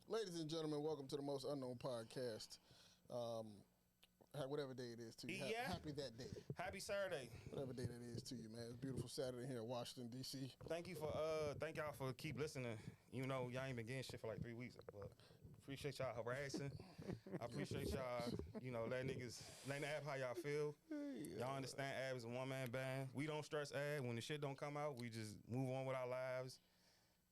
Ladies and gentlemen, welcome to the Most Unknown Podcast. Whatever day it is to you. Yeah. Happy that day. Happy Saturday. Whatever day that is to you, man. It's a beautiful Saturday here in Washington, D.C. Thank y'all for keep listening. You know, y'all ain't been getting shit for like 3 weeks, but appreciate y'all harassing. I appreciate y'all, letting Ab how y'all feel. Y'all understand Ab is a one-man band. We don't stress Ab. When the shit don't come out, we just move on with our lives.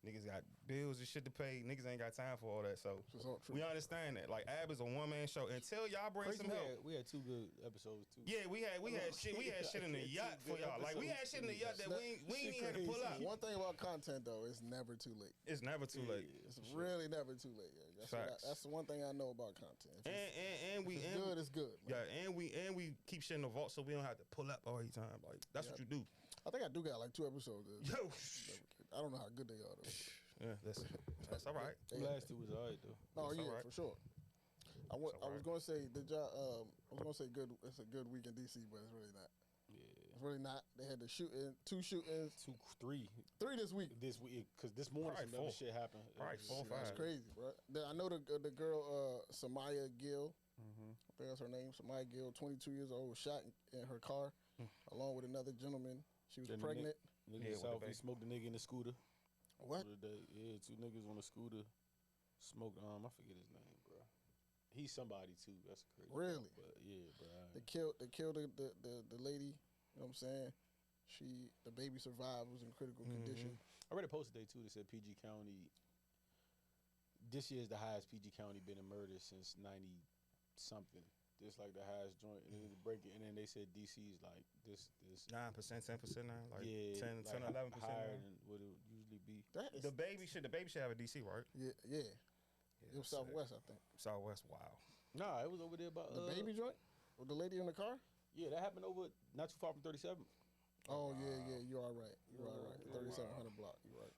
Niggas got bills and shit to pay. Niggas ain't got time for all that. So we understand that. Like Ab is a one man show until y'all bring some help. We had 2 good episodes too. Yeah, we had shit in the yacht for y'all. Like we had shit in the yacht that we ain't even had to pull out. One thing about content though, it's never too late. It's never too late. It's really never too late. That's the one thing I know about content. It's good. Man. Yeah, and we keep shit in the vault so we don't have to pull up all the time. Like that's what you do. I think I do got like 2 episodes. Yo, I don't know how good they are though. Yeah, that's all right. The last 2 was all right though. Oh that's yeah, right. For sure. I was going to say good. It's a good week in DC, but it's really not. Yeah, it's really not. They had the two shootings, 3 this week. This week, because this morning some other shit happened. Right, 4 or 5. That's crazy, bro. I know the girl Samaya Gill. I think that's her name. Samaya Gill, 22 years old, was shot in her car along with another gentleman. She was pregnant. He smoked a nigga in the scooter. What? Yeah, 2 niggas on a scooter smoked. I forget his name, bro. He's somebody too. That's crazy. Really? But yeah, bro. They killed the lady. You know what I'm saying? The baby survived. Was in critical condition. I read a post today too that said PG County. This year is the highest PG County been in murder since 90 something. This like the highest joint, and then break it, and then they said DC's like this 9%, 10% now, like yeah, 10, like 11% higher now. than what it would usually be. The baby should have a DC, right? Yeah. It was Southwest, I think. Southwest, wow. Nah, it was over there about the baby joint with the lady in the car. Yeah, that happened over not too far from 37. Oh yeah, you are right. 3700 block. You right.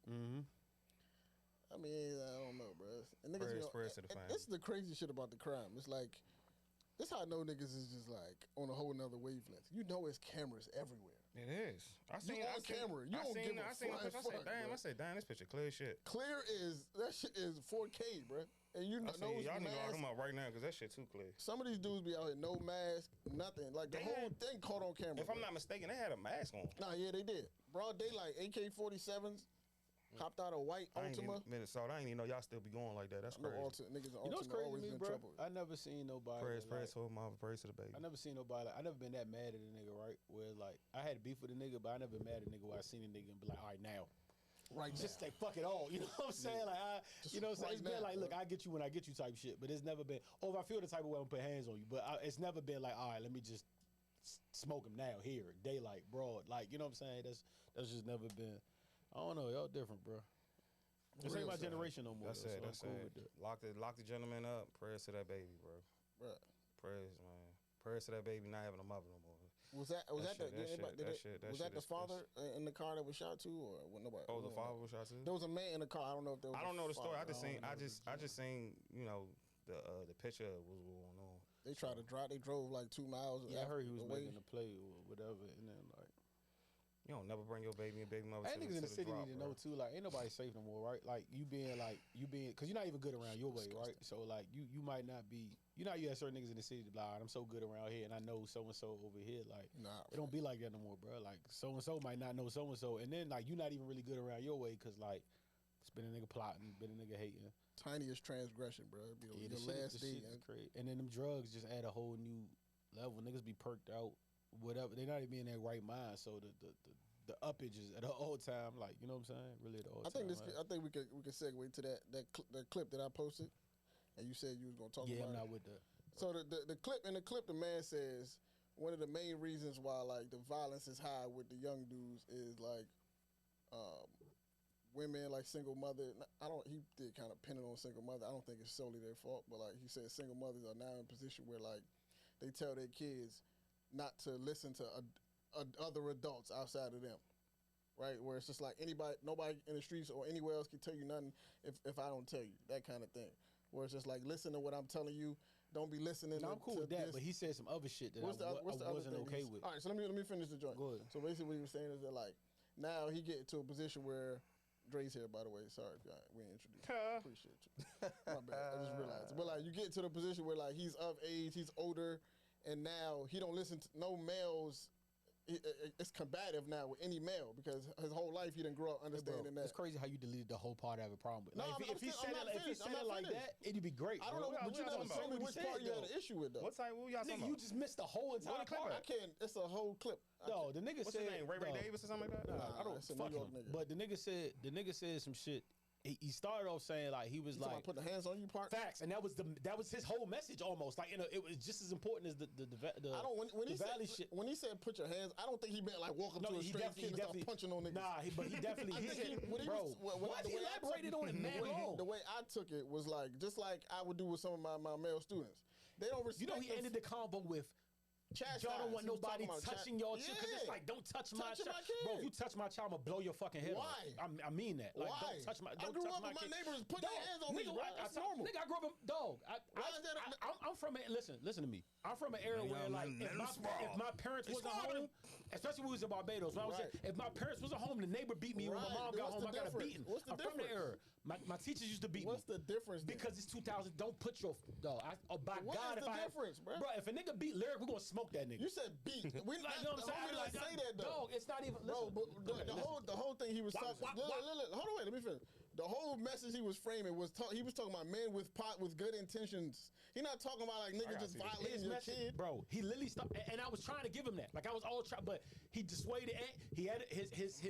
I mean, I don't know, bro. And niggas, prayers to the family. This is the crazy shit about the crime. It's like, this how I know niggas is just like on a whole nother wavelength. You know, it's cameras everywhere. It is. I seen camera. You don't give a flying fuck. I said, damn, this picture clear as shit. Clear is that shit is 4K, bro. And you know, y'all need to lock them up right now because that shit too clear. Some of these dudes be out here no mask, nothing. Like the whole thing caught on camera. If I'm not mistaken, they had a mask on. Nah, yeah, they did. Broad daylight, AK-47s. Hopped out of white Ultima. Minnesota, I ain't even know y'all still be going like that. That's crazy. Niggas in You know what's Ultima crazy always to me, been bro? trouble. I never seen nobody. Prayers to mama, prayers to the baby. I never seen nobody. I never been that mad at a nigga, right? Where like I had beef with a nigga, but I never been mad at a nigga where I seen a nigga and be like, all right, now. Right, just like fuck it all, you know what I'm saying? Like, you know what I'm saying? It's been like, look, I get you when I get you type shit, but it's never been. If I feel the type of way, I'm gonna put hands on you, but it's never been like, all right, let me just smoke him now, here, daylight, broad, like, you know what I'm saying? That's just never been. I don't know, y'all different, bro. This ain't my generation no more. That's it. Lock the gentleman up. Prayers to that baby, bro. Right. Prayers, man. Prayers to that baby not having a mother no more. Was that the father in the car that was shot too, or nobody? Oh, the father was shot too. There was a man in the car. I don't know if there was. I don't know the story. I just seen the picture was going on. They tried to drive. They drove like 2 miles. Yeah, I heard he was making a play or whatever, and then like. You don't never bring your baby and baby mother. And niggas in the city need to know too. Like, ain't nobody safe no more, right? Like, you being, because you're not even good around your way, right? So like, you might not be. You know, you have certain niggas in the city that be like, I'm so good around here, and I know so and so over here. Like, it don't be like that no more, bro. Like, so and so might not know so and so, and then like, you not even really good around your way, because like, it's been a nigga plotting, been a nigga hating. Tiniest transgression, bro. Be yeah, the last day. Is crazy. And then them drugs just add a whole new level. Niggas be perked out, whatever. They not even in their right mind. So the uppage is at all time, like, you know what I'm saying? Really at all time. I think we could segue to that clip that I posted, and you said you was gonna talk about. Yeah, I'm it. not with that. So the clip, the man says one of the main reasons why like the violence is high with the young dudes is like women, like single mother. He did kind of pin it on single mother. I don't think it's solely their fault, but like he said, single mothers are now in a position where like they tell their kids not to listen to other adults outside of them, right? Where it's just like nobody in the streets or anywhere else can tell you nothing if I don't tell you, that kind of thing. Where it's just like, listen to what I'm telling you. Don't be listening. No, I'm cool with that, but he said some other shit that I wasn't okay with. All right, so let me finish the joint. Go ahead. So basically, what he was saying is that like now he get to a position where Dre's here, by the way. Sorry, we ain't introduced. Appreciate you. My bad. I just realized. But like, you get to the position where like he's of age, he's older, and now he don't listen to no males. It's combative now with any male because his whole life he didn't grow up understanding that. It's crazy how you deleted the whole part I have a problem with. No, Like, if he said it like that, it'd be great. I don't know, but you never told me which part you had an issue with though. What time? What y'all talking Nigga, about? you just missed the whole entire part. I can't. It's a whole clip. No, the nigga What's said. his name? Ray Davis or something like that? Nah, I don't it's a fuck New York him. nigga. But the nigga said some shit. He started off saying like he was You like put the hands on you part. facts, and that was his whole message almost. Like it was just as important as the I don't when he Valley said shit. when he said put your hands, I don't think he meant like walk up to a he straight kid and start definitely punching on niggas. Nah, but he definitely I he think said, when he bro. was- What he elaborated on it mad long. The way I took it was like just like I would do with some of my male students. They don't respect. You know he ended the combo with. Y'all don't want nobody touching y'all shit because it's like don't touch my child. Bro, if you touch my child, I'ma blow your fucking head off. Why? I mean that. Like, Why? don't touch my. I Don't grew touch up my with my kid. neighbors putting their hands on me, Nigga, bro. That's normal. Nigga, I grew up in dog. Why is that I'm from a listen to me. I'm from an era where like if my parents wasn't home, especially when we was in Barbados. When I was Right. if my parents wasn't home, the neighbor beat me. When my Right. mom got What's home, the I got a difference? beating. What's the I'm from the difference? era. My teachers used to beat me. What's the difference? Then? Because it's 2000. Don't put your dog. By What God, is if the I difference, bro? if a nigga beat Lyric, we're gonna smoke that nigga. You said beat. We Like, you know what I'm saying? Homie Like, didn't say that though. dog, it's not even. Bro, Listen, but the whole thing he was talking. Hold on, wait, let me finish. The whole message he was framing was he was talking about men with good intentions. He not talking about like niggas just violating your kid. bro. He literally stopped, and I was trying to give him that. Like I was all trying, but he dissuaded. He had his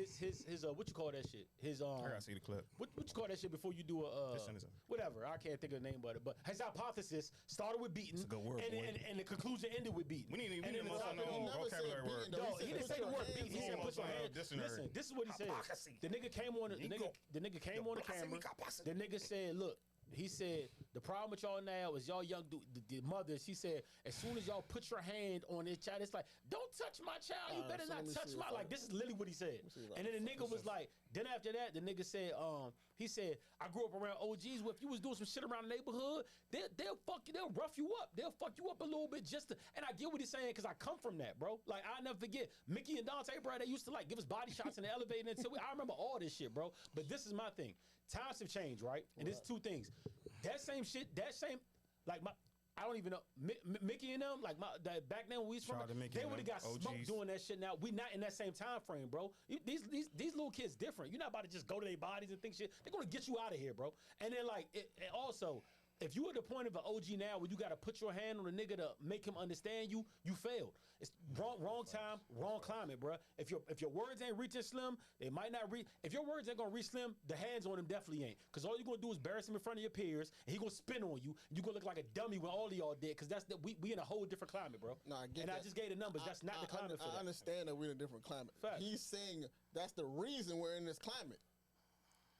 what you call that shit? His I gotta see the clip. What you call that shit before you do a whatever? I can't think of the name of it. But his hypothesis started with beating. It's a good word, boy. and the conclusion ended with beating. We need And then to the top know of the- vocabulary word. No, he didn't say the word beat. He said put your hand. Dictionary. Listen, this is what he said. Hypocrisy. The nigga came on. The nigga came on the camera. The nigga said, "Look." He said, the problem with y'all now is y'all young the mothers. He said, as soon as y'all put your hand on this child, it's like, don't touch my child. You better so not let me touch see my. if Like, this is literally what he said. see if I And then can the nigga was like, then after that, the nigga said, he said, I grew up around OGs where if you was doing some shit around the neighborhood, they'll fuck you, they'll rough you up. They'll fuck you up a little bit just to, and I get what he's saying because I come from that, bro. Like, I'll never forget, Mickey and Dante, bro, they used to like give us body shots in the elevator until I remember all this shit, bro. But this is my thing. Times have changed, right? And there's two things. That same shit, like I don't even know, Mickey and them, like back then when we was from, they would have got smoked doing that shit. Now we not in that same time frame, bro. These little kids different. You're not about to just go to their bodies and think shit. They're gonna get you out of here, bro. And then like, and also, if you at the point of an OG now where you got to put your hand on a nigga to make him understand you, you failed. It's wrong time, wrong climate, bro. If your words ain't reaching Slim, they might not reach. If your words ain't gonna reach Slim, the hands on him definitely ain't. Cause all you gonna do is embarrass him in front of your peers, and he gonna spin on you. And you gonna look like a dummy when all of y'all did. Cause we in a whole different climate, bro. No, I get and that. I just gave the numbers. That's not the climate for that. I understand that we're in a different climate. Fact. He's saying that's the reason we're in this climate.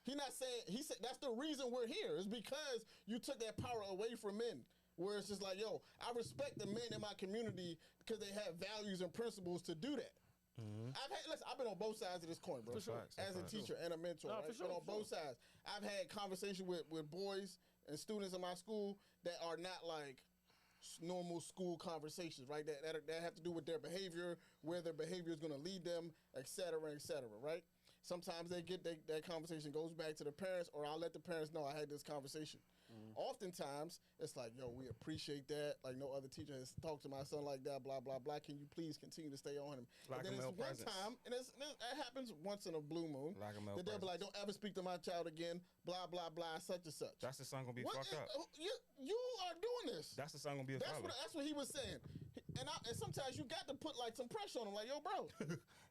He not saying, he said that's the reason we're here. It's because you took that power away from men. Where it's just like, yo, I respect the men in my community because they have values and principles to do that. I've been on both sides of this coin, bro. For sure. As a teacher and a mentor, No, right? for sure, But on for both sides. I've had conversation with boys and students in my school that are not like normal school conversations, right? That have to do with their behavior, where their behavior is going to lead them, et cetera, right? Sometimes they get that conversation goes back to the parents, or I'll let the parents know I had this conversation. Oftentimes, it's like, yo, we appreciate that. Like, no other teacher has talked to my son like that, blah, blah, blah. Can you please continue to stay on him? Lack And then of male it's one presence. time, and that happens once in a blue moon. Lack of male that they'll be like, presence. don't ever speak to my child again, blah, blah, blah, such and such. That's the son gonna be What fucked up. you are doing this. That's the son gonna be a father. That's what he was saying. And sometimes you got to put like some pressure on him. Like, yo, bro,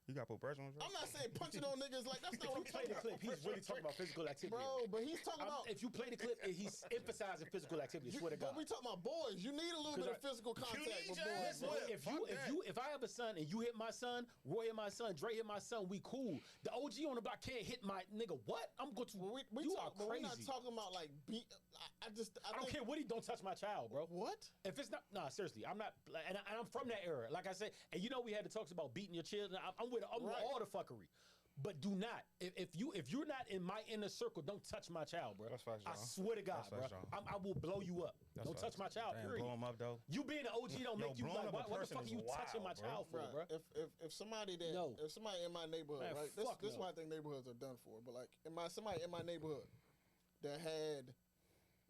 You got to put pressure on him. I'm not saying punching on niggas. Like, that's not what I'm Play talking the about. clip. He's really talking about physical activity. Bro, but he's talking about. If you play the clip, he's emphasizing physical activity. Swear to God. But we talking about boys. You need a little bit of physical contact need with your boys. ass Bro. whipped. If I have a son and you hit my son, Roy hit my son, Dre hit my son, we cool. The OG on the block can't hit my nigga. What? I'm going to. You are But we're crazy. not talking about like beat. I don't care what he don't touch my child, bro. What? If it's not, nah, seriously, I'm not, and I'm from that era. Like I said, and you know we had the talks about beating your children. I'm with all the fuckery. But do not, if you're not in my inner circle, don't touch my child, bro. That's facts, I y'all. swear to God, That's bro. facts, y'all. I will blow you up. Don't facts. touch my child. Damn, Period. blow him up though. You being an OG don't make you blowing like, up a what the person fuck are is you touching my wild, bro. child for, bro? If somebody that No. if somebody in my neighborhood, Man, right? fuck This is no. why I think neighborhoods are done for. But like somebody in my neighborhood that had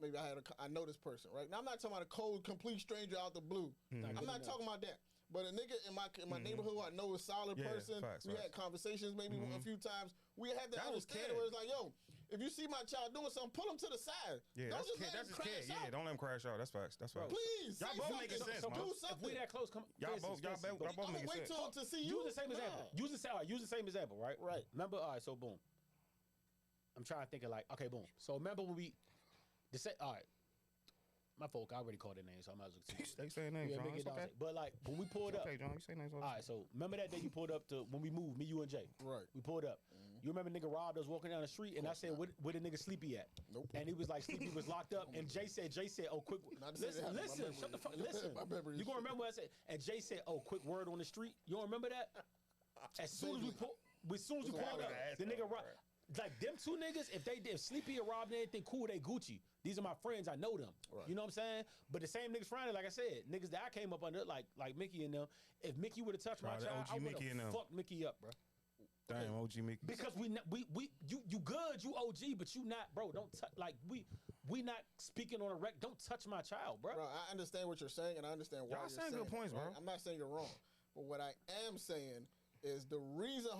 maybe I know this person, right? Now I'm not talking about a cold, complete stranger out the blue. I'm not talking about that. But a nigga in my neighborhood who I know is a solid person. Facts, we had conversations maybe a few times. We had that understanding where it's like, yo, if you see my child doing something, pull him to the side. Yeah, don't that's just let him his crash kid. out. Yeah, don't let him crash out. That's facts. That's facts. Please, y'all say both something. making sense, So man. do If something. we that close, come. Y'all both I'm making wait sense. to see you. Use the same example. Use the same example, right? Right. Remember, all right. So boom. I'm trying to think of like, okay, boom. So remember when all right. My folk, I already called their name, so I'm not going to Stay saying names, John. It's okay. But like when we pulled up, Okay, John, you say names all all right. So remember that day you pulled up to when we moved, me, you, and Jay. Right. We pulled up. You remember nigga Rob was walking down the street, and I said, where the nigga Sleepy at? Nope. And he was like, Sleepy was locked up, and Jay said, oh quick, Not to say listen, that. shut the fuck, listen. My memory is You gonna shit. remember what I said? And Jay said, oh, quick word on the street. You don't remember that? As soon as we pulled up, the nigga Rob. Like them two niggas, if Sleepy or Rob did anything cool, they Gucci. These are my friends, I know them. Right. You know what I'm saying? But the same niggas Friday, like I said, niggas that I came up under, like Mickey and them. If Mickey would have touched my Right, child, OG I would Mickey and have them. fucked Mickey up, bro. Damn, OG Mickey. Because you good, you OG, but you not, bro. Don't touch like we not speaking on a rec. Don't touch my child, bro. Bro, I understand what you're saying, and I understand why Y'all you're saying good points, right? bro. I'm not saying you're wrong, but what I am saying is the reason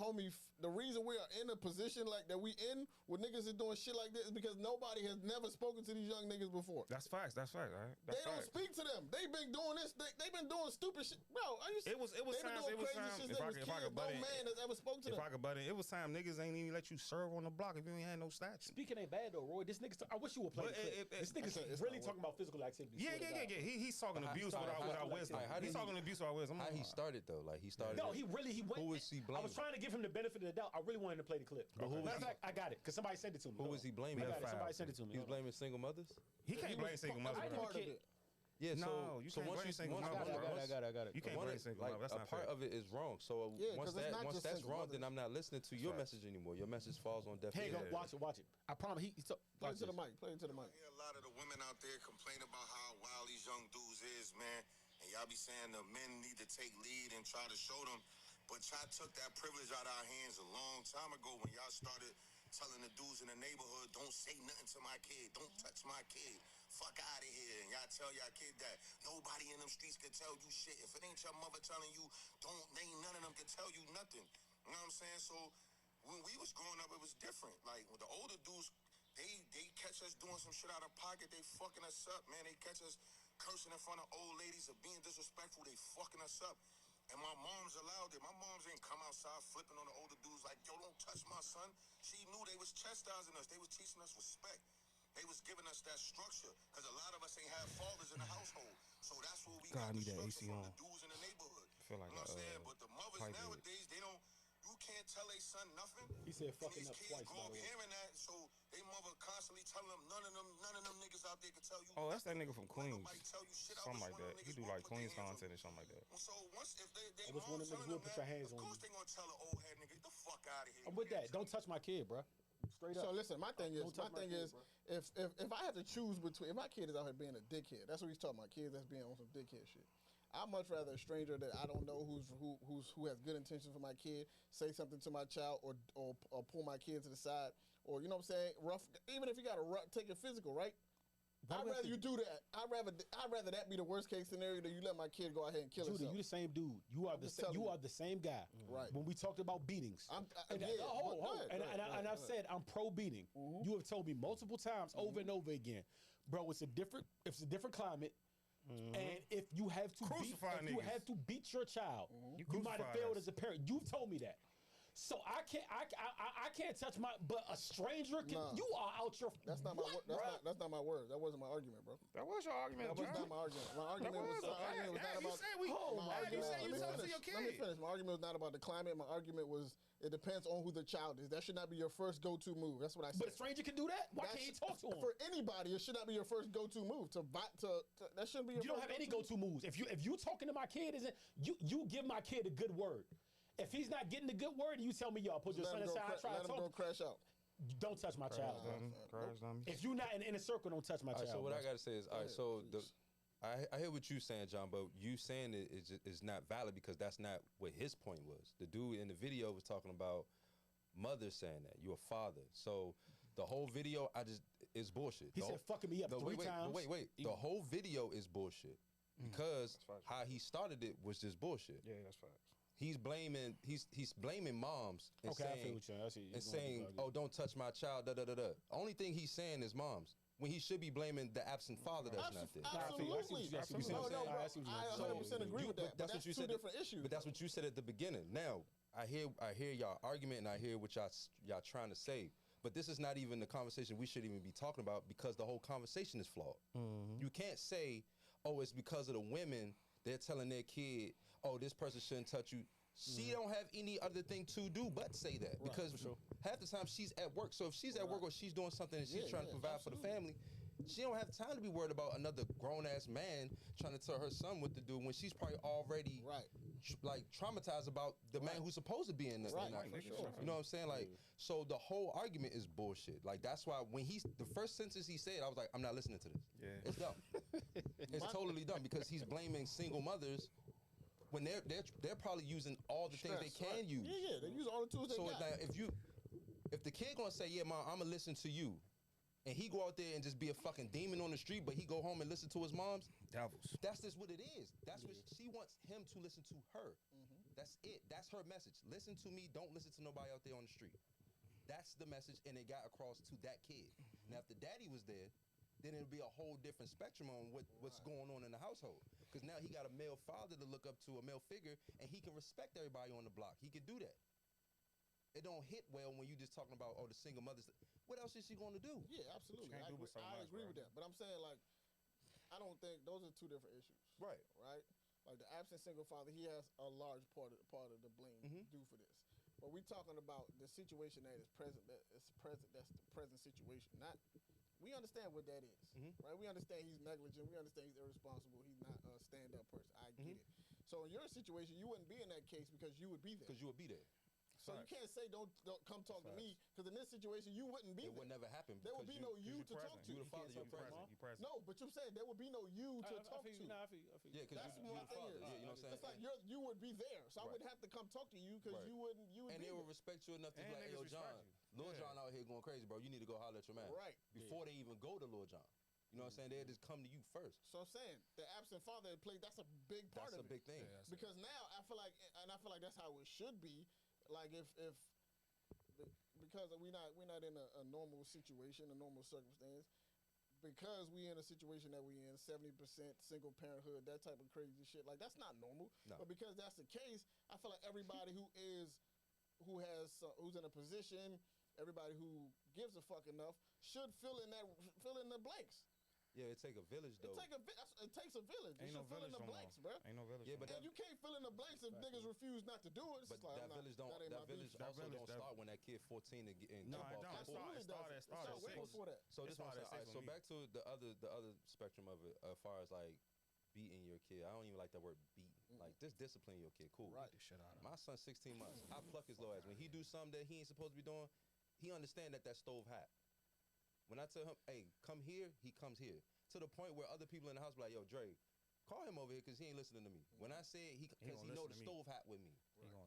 we are in a position like that we in with niggas is doing shit like this is because nobody has never spoken to these young niggas before. That's facts. That's facts. Right? They don't speak to them. They've been doing this. They've been doing stupid shit, bro. Are you? It was They've been times. doing It was crazy times. shit If since I they was could kids. butt No in, man has ever spoke to if them. I could butt in, it was time niggas ain't even let you serve on the block if you ain't had no stats. Speaking ain't bad though, Roy. This nigga's. I wish you would play. But The clip. This nigga's it's really not talking about physical activity. Yeah. He's talking abuse without wisdom. He's talking abuse without wisdom. How he started though? Like he started. No, he went. Who was he I was blaming? trying to give him the benefit of the doubt. I really wanted to play the clip. But who was Matter of he- fact, I got it because somebody sent it to me. Who was he blaming? I got it. Foul. Somebody sent it to me. He was blaming single mothers. He can't blame single mothers. I bro. didn't Part of care. it. Yeah. No, you can't blame single I got mothers, it. bro. I got it. You can't one blame of- single like mothers. That's a not part fair. of it is wrong. So Yeah, 'cause once it's not once just that's single wrong, then mothers. I'm not listening to your Facts. message anymore. Your message falls on deaf Here you ears. go. Watch it. I promise. Play it to the mic. Play it to the mic. I hear a lot of the women out there complain about how wild these young dudes is, man. And y'all be saying the men need to take lead and try to show them. But y'all took that privilege out of our hands a long time ago when y'all started telling the dudes in the neighborhood, don't say nothing to my kid. Don't touch my kid. Fuck out of here. And y'all tell y'all kid that nobody in them streets can tell you shit. If it ain't your mother telling you, none of them can tell you nothing. You know what I'm saying? So when we was growing up, it was different. Like with the older dudes, they catch us doing some shit out of pocket, they fucking us up, man. They catch us cursing in front of old ladies or being disrespectful, they fucking us up. And my mom's allowed it. My moms ain't come outside flipping on the older dudes like, yo, don't touch my son. She knew they was chastising us. They was teaching us respect. They was giving us that structure because a lot of us ain't have fathers in the household. So that's where we God, I got the need that structure AC from on. the dudes in the neighborhood. I feel like You know what I'm saying? But the mothers pipe nowadays, they don't, you can't tell a son nothing. He said And fucking these up kids twice, grow by up the way. hearing that, so they mother constantly telling them none of them niggas out there can tell you. Oh, that's that nigga from Queens. Nobody tell you shit. I Something wish like one of that. them He niggas do would like put their Queens hands on- content or something like that. So once if they I wish one of them niggas would put your hands of on course you. they gonna tell an old head nigga, get the fuck out of here. I'm with that. Don't touch my kid, bro. Straight So up. listen, my thing is, Don't touch my kid, bro. if I had to choose between, if my kid is out here being a dickhead, that's what he's talking about. Kids that's being on some dickhead shit. I'd much rather a stranger that I don't know who has good intentions for my kid say something to my child or pull my kid to the side or you know what I'm saying rough. Even if you got to take it physical, right? I'd rather you do that. I'd rather that be the worst case scenario than you let my kid go out here and kill Judah, himself. you the same dude. You are just telling you you. are the same guy. Right. When we talked about beatings. I'm- And yeah, hold, go ahead, and, go ahead, and go I've ahead. said I'm pro beating. You have told me multiple times over and over again, bro. It's a different climate. And if you have to Crucify beat, if you niggas. have to beat your child, You you might have crucify failed us. as a parent. You've told me that. So I can't touch my. But a stranger can. Nah. You are out your. That's not my what, word. bruh? That's not my words. That wasn't my argument, bro. That was your argument, That was John. not my argument. My argument was not about. You said we. Oh, My my argument, God. you let talking to me your finish. Let me kid. finish. My argument was not about the climate. My argument was it depends on who the child is. That should not be your first go-to move. That's what I said. But a stranger can do that. Why That's- can't you talk to him? For anybody, it should not be your first go-to move. That shouldn't be your. You don't first have any go-to moves. If you talking to my kid, isn't you give my kid a good word. If he's not getting the good word, you tell me, y'all put your son aside. Try Let to him go talk. crash out. Don't touch my child. bro. Crash dummy. If you're not in a circle, don't touch my All right, child. so what bro. I gotta say is, all right, ahead, so please. I hear what you saying, John, but you saying it is not valid because that's not what his point was. The dude in the video was talking about mother saying that you're a father. So the whole video, is bullshit. He said fucking me up three times. Wait. The whole video is bullshit because how he started it was just bullshit. Yeah, that's facts. He's blaming moms and Okay, I feel what you're saying. and saying, "Oh, don't touch my child." Da da da da. Only thing he's saying is moms. When he should be blaming the absent father that's not there. Absolutely. I see what you're saying. No, bro. I 100% agree with that. But that's what you two said. Different issues. But that's what you said at the beginning. Now I hear y'all argument and I hear what y'all trying to say. But this is not even the conversation we should even be talking about because the whole conversation is flawed. You can't say, "Oh, it's because of the women." They're telling their kid, "Oh, this person shouldn't touch you." She don't have any other thing to do but say that because half the time she's at work. So if she's at work or she's doing something and she's trying to provide for the family, she don't have time to be worried about another grown ass man trying to tell her son what to do when she's probably already like traumatized about the man who's supposed to be in the You know what I'm saying? Like, so the whole argument is bullshit. Like that's why when the first sentence he said, I was like, I'm not listening to this. Yeah, it's dumb. It's totally dumb because he's blaming single mothers. When they're probably using all the things they can use. Yeah, they use all the tools they got. So if the kid gonna say, "Yeah, mom, I'm gonna listen to you," and he go out there and just be a fucking demon on the street, but he go home and listen to his mom's, devils. That's just what it is. That's what she wants him to listen to her. That's it. That's her message. Listen to me. Don't listen to nobody out there on the street. That's the message, and it got across to that kid. Now, if the daddy was there, then it'll be a whole different spectrum on what's going on in the household. Because now he got a male father to look up to, a male figure, and he can respect everybody on the block. He can do that. It don't hit well when you just talking about, oh, the single mothers. What else is she going to do? Yeah, absolutely. I agree with that. But I'm saying, like, I don't think those are two different issues. Right. Right? Like, the absent single father, he has a large part of the blame due for this. But we're talking about the situation that is present. That's the present situation. We understand what that is, right? We understand he's negligent. We understand he's irresponsible. He's not a stand-up person. I get it. So in your situation, you wouldn't be in that case because you would be there. Because you would be there. So you can't say don't come talk to me because in this situation you wouldn't be there. It would never happen. There would be no you to talk to. You're the father. You're present. No, but you're saying there would be no you to talk to. I feel. Yeah, because you're the father. Yeah, you know what I'm saying? It's like you would be there, so I wouldn't have to come talk to you because you would. And they would respect you enough to be like, "Yo, John, Lil John out here going crazy, bro. You need to go holler at your man." Right. Before they even go to Lil John. You know what I'm saying? They'll just come to you first. So I'm saying the absent father play. That's a big part of it. That's a big thing. Yeah, because now I feel like that's how it should be. Like if because we're not in a normal situation, a normal circumstance. Because we in a situation that we in, 70% single parenthood, that type of crazy shit. Like that's not normal. No. But because that's the case, I feel like everybody who's in a position, everybody who gives a fuck enough should fill in the blanks. Yeah, it take a village though. It takes a village. Ain't no fill in the village blanks, bro. Ain't no village. Yeah, but and you can't fill in the blanks if niggas refuse not to do it. But that village don't start when that kid 14 and no, jump it off don't. the It started way before that. So this one. So back to the other spectrum of it, as far as like beating your kid. I don't even like that word beat. Like just discipline your kid. Cool. Right. My son's 16 months. I pluck his little ass when he do something that he ain't supposed to be doing. He understand that stove hot. When I tell him, "Hey, come here," he comes here. To the point where other people in the house be like, "Yo, Dre, call him over here because he ain't listening to me." When I say because he know the stove hot with me,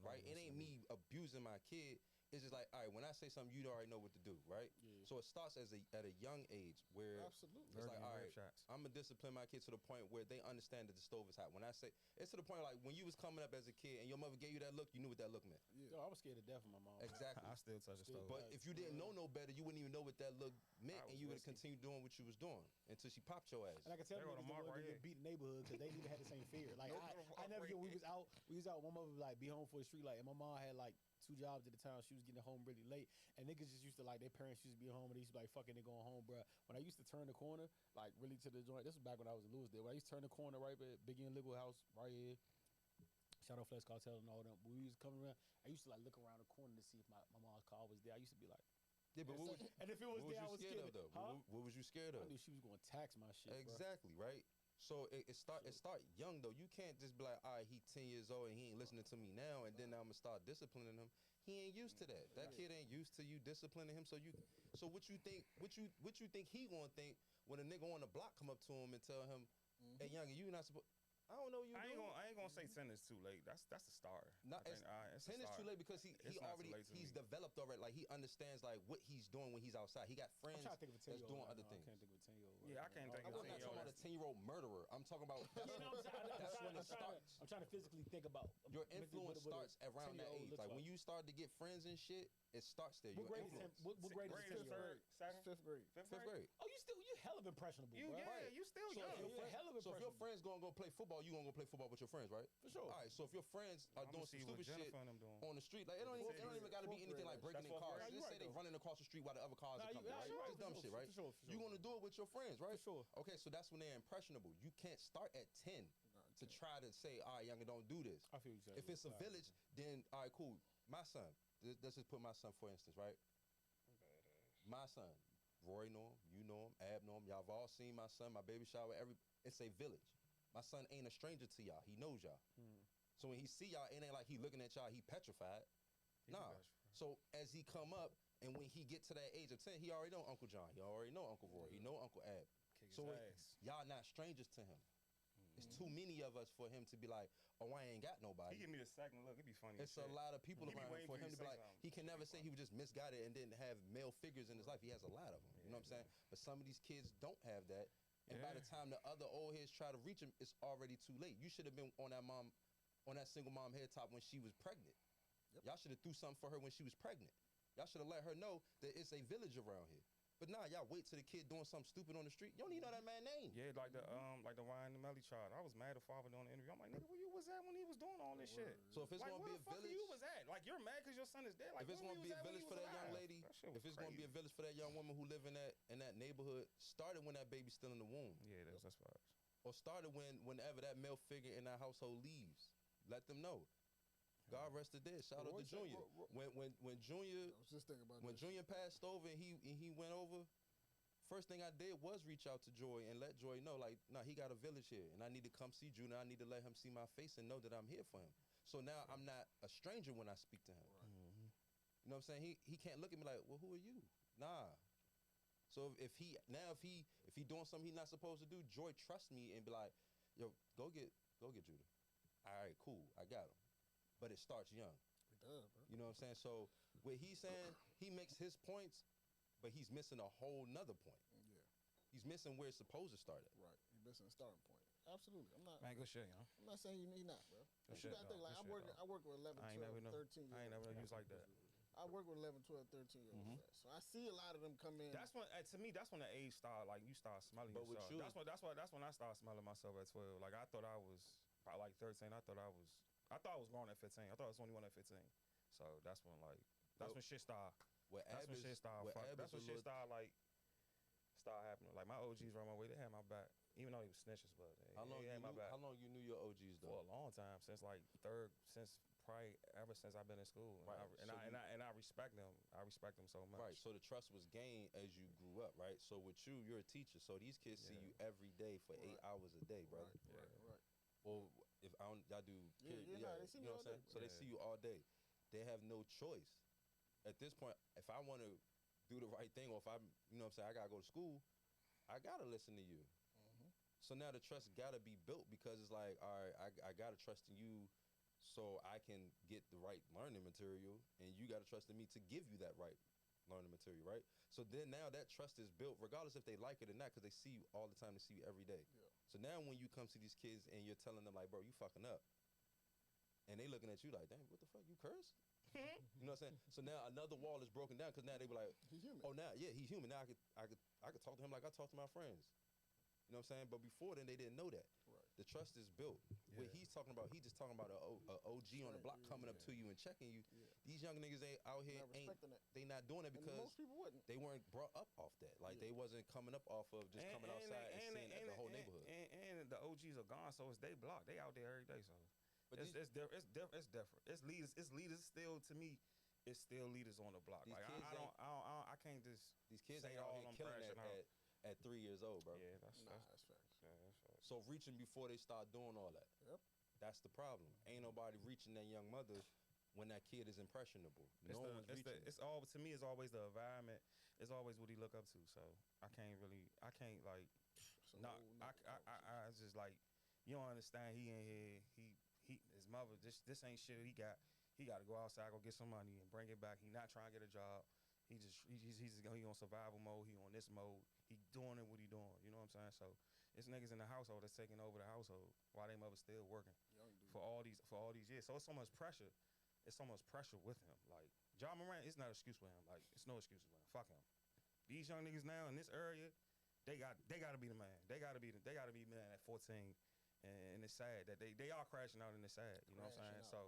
right? It ain't me abusing my kid. It's just like, all right, when I say something, you already know what to do, right? Yeah. So it starts at a young age where absolutely it's like, all right, I'm gonna discipline my kids to the point where they understand that the stove is hot. When I say it's to the point like when you was coming up as a kid and your mother gave you that look, you knew what that look meant. Yeah. Yo, I was scared to death of my mom. Exactly. I still touch the stove. But if you didn't know no better, you wouldn't even know what that look meant, and you would have continued doing what you was doing until she popped your ass. And I can tell you the beat the neighborhood because they even had the same fear. Like I never get. We was out. One mother would like be home for the street light, and my mom had like 2 jobs at the time. She was getting home really late, and niggas just used to like their parents used to be home, and they used to be like, "Fucking, they going home, bro." When I used to turn the corner, like really to the joint. This was back when I was in Louisville. When I used to turn the corner right at Biggie and Legal House right here. Shout out Flex Cartel and all them. When we was coming around, I used to like look around the corner to see if my mom's car was there. I used to be like, yeah, but and if it was there, I was scared of though. Huh? What was you scared of? I knew she was gonna tax my shit. Exactly, bro. right? So it start young though. You can't just be like, all right, he 10 years old and he ain't listening to me now, and then I'm gonna start disciplining him. He ain't used to that. That kid ain't used to you disciplining him. So what you think? What you think he gonna think when a nigga on the block come up to him and tell him, "Hey, youngin, you not supposed." I don't know you. I ain't gonna say 10 is too late. That's the start. Not I think, it's a 10 is too start. late because he It's not too already late to he's me. developed already. Like he understands like what he's doing when he's outside. He got I'm friends trying to think of a 10 that's doing other I things. can't think of a 10-year-old. Yeah, I can't think I'm of not a talking about a 10-year-old murderer. I'm talking about Yeah, no, that's when it starts. I'm trying to physically think about Your influence starts around that 10-year-old age. looks Like when you start to get friends and shit, it starts there. What Your grade is influence. what grade is Grade is 10-year-old? third, second, Fifth grade. Fifth grade. Oh, you hell of impressionable, You bro. yeah, you still So young. if, your you're friend- hell of so if your impressionable. friends gonna go play football, you gonna go play football with your friends, right? For sure. All right. So if your friends are I'ma doing some see what stupid shit Jennifer and them doing. on the street, like it don't even gotta be Fourth anything grade, like breaking that's in fourth cars. grade. Just You're say right, they though. running across the street while the other cars Nah, are you- coming, yeah, right? you're right, Just for dumb sure, shit, for right? sure, for You sure. want to do it with your friends, right? For sure. Okay, so that's when they're impressionable. You can't start at 10 to try to say, all right, younger, don't do this. I feel you. If it's a village, then all right, cool. My son, let's just put my son for instance, right? My son, Roy know him, you know him, Ab know him. Y'all have all seen my son, my baby shower. It's a village. My son ain't a stranger to y'all. He knows y'all. So when he see y'all, it ain't like he looking at y'all. He petrified. He Nah. petrified. So as he come up and when he get to that age of 10, he already know Uncle John. He already know Uncle Roy. He know Uncle Ab. Kick his So ass. y'all not strangers to him. It's too many of us for him to be like, oh, I ain't got nobody. He give me the second look. It'd be funny. It's a lot of people He be around waiting for for you him to to be say like, something. he can never say he was just misguided and didn't have male figures in his life. He has a lot of them. You know what I'm saying? But some of these kids don't have that. And by the Yeah. time the other old heads try to reach him, it's already too late. You should have been on that single mom head top when she was pregnant. Y'all should have threw something for her when she was pregnant. Y'all should have let her know that it's a village around here. But nah, y'all wait till the kid doing something stupid on the street. You don't even know that man's name. Yeah, like the Ryan Melly child. I was mad at father doing the interview. I'm like, nigga, where you was at when he was doing all this shit? So if it's Like, gonna where be the a fuck village, you was at? Like, you're mad because your son is dead. Like, if it's where gonna you be was a at when village he for was that young alive? lady, That shit was if it's gonna be a crazy. village for that young woman who live in that neighborhood, started when that baby's still in the womb, Yeah, that's facts. or started whenever that male figure in that household leaves. Let them know. God rest the dead. Shout out Roy to said- Junior. When Junior I was just thinking about when this. Junior passed over and he went over, first thing I did was reach out to Joy and let Joy know, like, nah, he got a village here, and I need to come see Junior. I need to let him see my face and know that I'm here for him. So now I'm not a stranger when I speak to him. You know what I'm saying? He can't look at me like, well, who are you? Nah. So if he doing something he not supposed to do, Joy trust me and be like, yo, go get Judah. All right, cool, I got him. But it starts young. It does, bro. You know what I'm saying? So what he's saying, he makes his points, but he's missing a whole nother point. Yeah, He's missing where it's supposed to start at. right. You're missing a starting point. Absolutely. Man, good shit, yo. I'm not saying you need not, bro. But shit, you gotta think dog. like Good shit, I work with 11, I ain't 12, never know. 13 years I ain't never old. know you was like that. I work with 11, 12, 13 year olds. So I see a lot of them come in. That's when, to me, that's when the age start. Like you start smelling But with yourself. you- That's when I started smelling myself at 12. Like I thought I was by like 13. I thought I was grown at 15. I thought I was 21 at 15. So that's when But- when shit started. Where That's when shit started. That's when shit started start happening. Like my OGs right my way. They had my back, even though they was snitches, but How long they had my back how long you knew your OGs for though? a long time, since probably ever since I've been in school. Right, so And I respect them. I respect them so much. Right. So the trust was gained as you grew up, right? So with you're a teacher, so these kids see you every day for 8 hours a day, brother. Right. Or if y'all do Yeah, period, yeah, nah, they see me you know all what I'm saying? day, So they bro. see you all day. They have no choice. At this point, if I want to do the right thing, or if I'm, you know what I'm saying, I gotta go to school, I gotta listen to you. So now the trust gotta be built because it's like, all right, I gotta trust in you, so I can get the right learning material, and you gotta trust in me to give you that right learning material, right? So then now that trust is built, regardless if they like it or not, because they see you all the time, they see you every day. Yeah. So now when you come to these kids and you're telling them like, bro, you fucking up, and they looking at you like, damn, what the fuck, you cursed? You know what I'm saying? So now another wall is broken down because now they be like, He's human. oh, now yeah, he's human. Now I could talk to him like I talk to my friends. You know what I'm saying? But before then, they didn't know that. Right. The trust is built. What Yeah. he's talking about, he's just talking about a OG on the block coming up to you and checking you. Yeah. These young niggas ain't out here Not ain't respecting that. they not doing it And because most people wouldn't. they weren't brought up off that. Like Yeah. they wasn't coming up off of just coming outside and seeing the whole neighborhood. And the OGs are gone, so it's they block. They out there every day, so But it's different. It's different. It's leaders still to me. It's still leaders on the block. These Like kids I can't just These kids say ain't out all here them killing crashing that out. at 3 years old, bro. Yeah, that's Nah, that's that's facts. yeah, that's facts. So reaching before they start doing all that. Yep. That's the problem. Ain't nobody reaching that young mother when that kid is impressionable. No one's reaching. It's all to me. It's always the environment. It's always what he look up to. So I can't like So not. old I nigga just like You don't understand. He in here. His mother. This ain't shit. He got to go outside, go get some money, and bring it back. He not trying to get a job. He on survival mode. He on this mode. He doing it what he doing. You know what I'm saying? So it's niggas in the household that's taking over the household while they mother still working for all these years. So it's so much pressure. It's so much pressure with him. Like Ja Morant, it's not an excuse for him. Like it's no excuses for him. Fuck him. These young niggas now in this area, they got to be the man. They got to be man at 14, and it's sad that they are crashing out and it's sad. You know what I'm saying? So,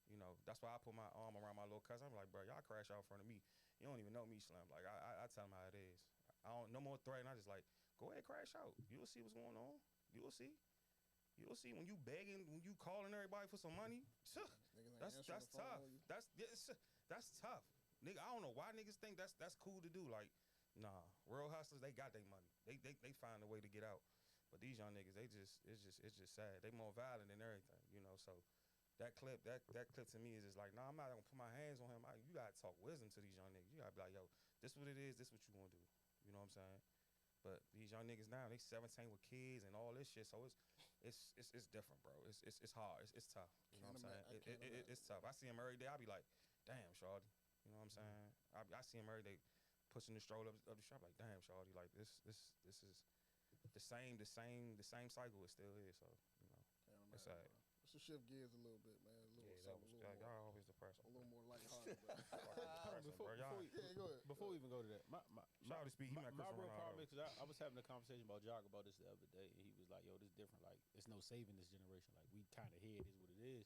you know, that's why I put my arm around my little cousin. I'm like, bro, y'all crash out in front of me. You don't even know me, Slim. Like I tell him how it is. I don't no more threat. And I just like go ahead, crash out. You'll see what's going on. You'll see. You'll see when you begging, when you calling everybody for some money. That's tough. That's tough. Nigga, I don't know why niggas think that's cool to do. Like, nah, real hustlers, they got their money. They find a way to get out. But these young niggas, it's just sad. They more violent than everything, you know. So that clip to me is just like, nah, I'm not gonna put my hands on him. You gotta talk wisdom to these young niggas. You gotta be like, yo, this what it is. This what you gonna do. You know what I'm saying? But these young niggas now, they 17 with kids and all this shit. So it's different, bro. It's hard. It's tough. You know what I'm saying? It's tough. I see him every day. I be like, damn, shawty. You know what I'm saying? I see him every day pushing the stroller up the shop. Like, damn, shawty. Like this is the same cycle. It still is. So you know, it's sad. Let's just shift gears a little bit, man. Y'all always depressing. A little more lighthearted, bro. Before we even go to that, my real problem is because I was having a conversation about Jock about this the other day, and he was like, "Yo, this is different. Like, it's no saving this generation. Like, we kind of here. It is what it is."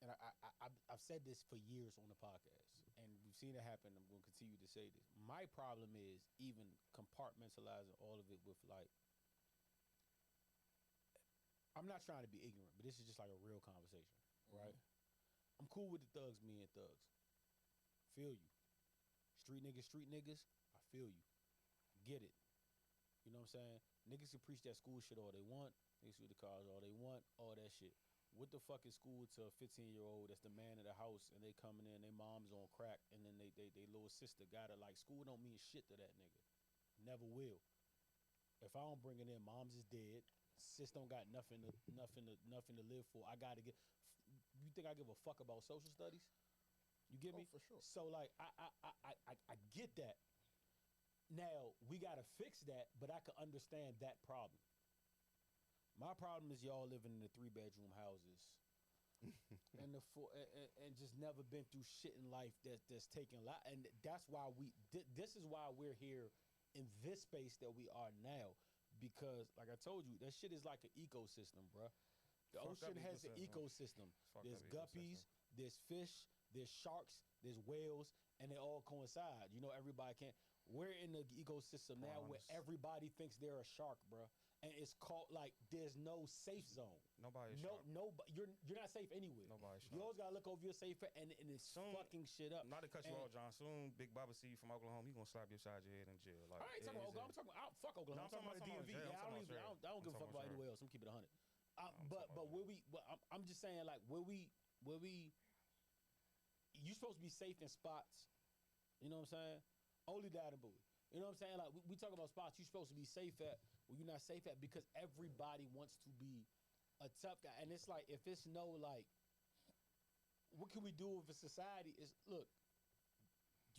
And I've said this for years on the podcast, and we've seen it happen. I'm going to continue to say this. My problem is even compartmentalizing all of it with like. I'm not trying to be ignorant, but this is just like a real conversation, right? I'm cool with the thugs, me and thugs. Feel you. Street niggas, I feel you. Get it. You know what I'm saying? Niggas can preach that school shit all they want. Niggas with the cars all they want, all that shit. What the fuck is school to a 15-year-old that's the man of the house and they coming in, they mom's on crack, and then they little sister got it. Like, school don't mean shit to that nigga. Never will. If I don't bring it in, mom's is dead. Sis don't got nothing to live for. I gotta get. You think I give a fuck about social studies? You get me? For sure. So like I get that. Now we gotta fix that, but I can understand that problem. My problem is y'all living in the 3-bedroom houses, and and just never been through shit in life that's taken a lot, and that's why this is why we're here in this space that we are now. Because, like I told you, that shit is like an ecosystem, bro. The ocean has an ecosystem. There's guppies, there's fish, there's sharks, there's whales, and they all coincide. You know, everybody can't. We're in the ecosystem now where everybody thinks they're a shark, bro. And it's called, like, there's no safe zone. Nobody's you're not safe anywhere. Nobody's You always gotta look over your safe and it's fucking shit up. Not to cut you off, John. Soon, Big Baba see you from Oklahoma, he gonna slap you upside your head in jail. Like, I ain't talking about Oklahoma. I'm talking about fuck Oklahoma. I'm talking about the DMV. I don't give a fuck about anywhere else. I'm keeping it 100. But where we, I'm just saying, like, where we, you supposed to be safe in spots. You know what I'm saying? Only that and Bowie. You know what I'm saying? Like, we talk about spots you're supposed to be safe at, where you're not safe at, because everybody wants to be a tough guy. And it's like, if it's no, like, what can we do if a society is, look,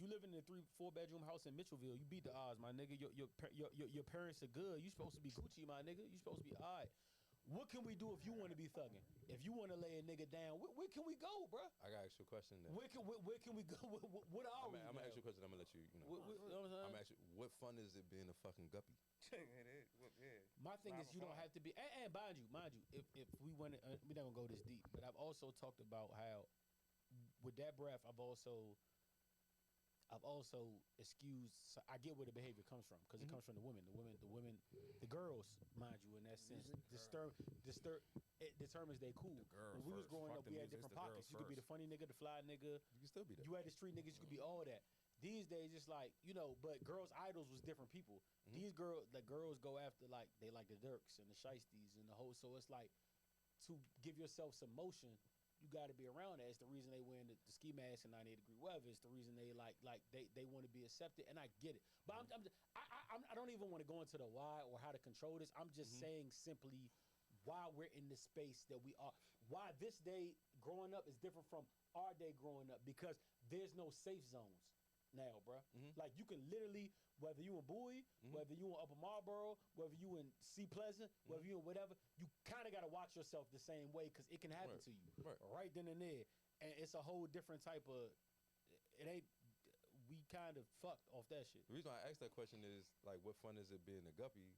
you live in a 3-4 bedroom house in Mitchellville, you beat the odds, my nigga. Your parents are good. You supposed to be Gucci, my nigga. You supposed to be all right. What can we do if you want to be thugging? If you want to lay a nigga down, where can we go, bro? I got to ask you a question then. Where can we go? What are we? I'm going to ask you a question. I'm going to let you, you know. You know what I'm saying? I'm going to ask you, what fun is it being a fucking guppy? It is. Yeah. My thing is, you don't have to be. And mind you, if we want to, we're not going to go this deep, but I've also talked about how, with that breath, I've also excused. So I get where the behavior comes from, because it comes from the women, the girls, mind you, in that sense. It determines they cool. When we was growing up, we had different pockets. You could be the funny nigga, the fly nigga. You can still be that. You had the street niggas. You could be all that. These days, it's like, you know, but girls' idols was different people. These girls go after, like, they like the Dirks and the Shiesties and the whole. So it's like, to give yourself some motion, you got to be around that. It's the reason they wearing the ski mask in 98-degree weather. It's the reason they they want to be accepted, and I get it. But I don't even want to go into the why or how to control this. I'm just saying simply, why we're in the space that we are. Why this day growing up is different from our day growing up, because there's no safe zones now, bro. Like you can literally, whether you in Bowie, whether you in Upper Marlboro, whether you in Sea Pleasant, whether you in whatever, you kind of got to watch yourself the same way, because it can happen to you right then and there. And it's a whole different type of, it ain't, we kind of fucked off that shit. The reason why I asked that question is, like, what fun is it being a guppy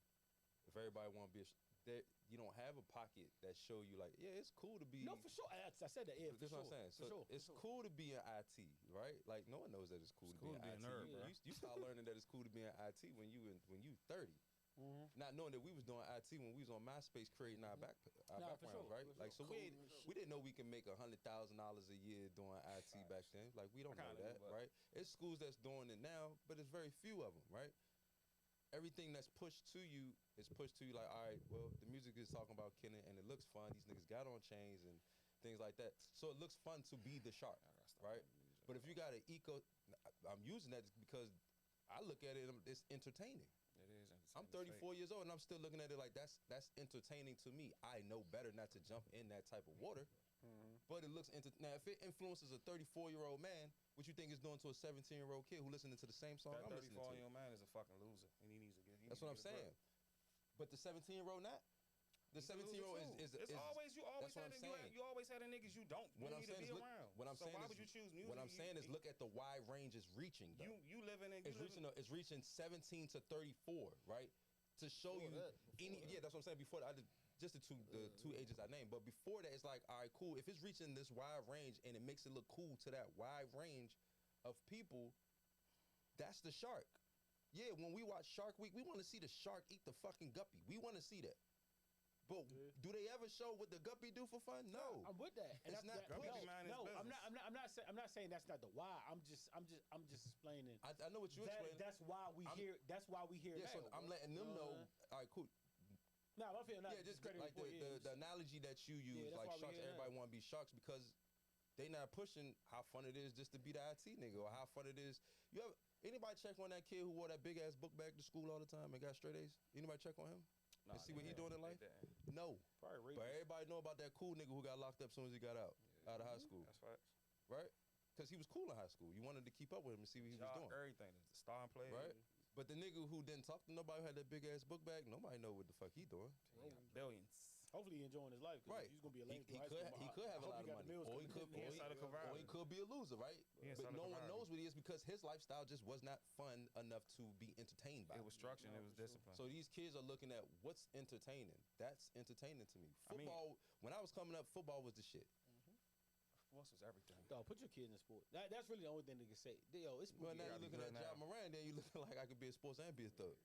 if everybody want to be that you don't have a pocket that show you, like, yeah, it's cool to be. No, for sure. I said that, yeah, for That's sure. what I'm saying. So it's cool to be in IT, right? Like, no one knows that it's cool to be in IT. nerd, bro. You start learning that it's cool to be in IT when you 30. Not knowing that we was doing IT when we was on MySpace creating our backgrounds, for sure, right? for Like, so sure. we didn't know we can make $100,000 a year doing IT back then. Like, we don't know kinda that, knew, but- right? It's schools that's doing it now, but it's very few of them, right? Everything that's pushed to you is pushed to you like, all right, well, the music is talking about killing and it looks fun. These niggas got on chains and things like that. So it looks fun to be the shark, right? But if you got an I'm using that because I look at it, it's entertaining. It is. I'm 34 years old and I'm still looking at it like that's entertaining to me. I know better not to jump in that type of water. But it looks now if it influences a 34-year-old man, what you think is doing to a 17-year-old kid who listening to the same song That I'm listening to? 34-year-old man is a fucking loser, and he needs to get. That's what I'm saying. But the 17-year-old not. The 17-year-old is It's always you always that's what had I'm saying. you always had the niggas you don't What I'm need to saying be is look, around. what I'm So saying why is would you choose music? what I'm saying is look at the wide range it's reaching. Though. You living in It's reaching 17 to 34, right? To show you yeah, that's what I'm saying. Before that, I did just the two ages I named, but before that, it's like, all right, cool. If it's reaching this wide range and it makes it look cool to that wide range of people, that's the shark. Yeah, when we watch Shark Week, we want to see the shark eat the fucking guppy. We want to see that. But do they ever show what the guppy do for fun? No. I'm with that. And It's not no, push. I'm not saying that's not the why. I'm just explaining. I know what you're explaining. That's why we hear. That's why we hear. Yeah, so I'm letting them know. All right, cool. No, I feel not. Yeah, just like the analogy that you use, that's like why we sharks. hear Everybody that. want to be sharks because they not pushing how fun it is just to be the IT nigga, or how fun it is. You ever anybody check on that kid who wore that big ass book bag to school all the time and got straight A's? Anybody check on him? And see what he doing in life? No. Probably But everybody know about that cool nigga who got locked up as soon as he got out of high school, That's facts. right? Because he was cool in high school. You wanted to keep up with him and see what he was doing, Everything. The star player. right? But the nigga who didn't talk to nobody, who had that big ass book bag, nobody know what the fuck he doing. Billions. Hopefully, he enjoying his life. Right. He's gonna be a He lame through high school. could have a lot of money, or he could, He inside of Cavalry. or he could be a loser, right? He But inside of no one Cavalry. knows what he is because his lifestyle just was not fun enough to be entertained by. It was structure and it was discipline. So these kids are looking at what's entertaining. That's entertaining to me. I mean- Football, when I was coming up, football was the shit. Sports was everything. Dog, put your kid in sport. That's really the only thing they can say. Yo, it's Well, now gotta you're be looking good at now. John Moran, then you looking like I could be a sports and be a thug.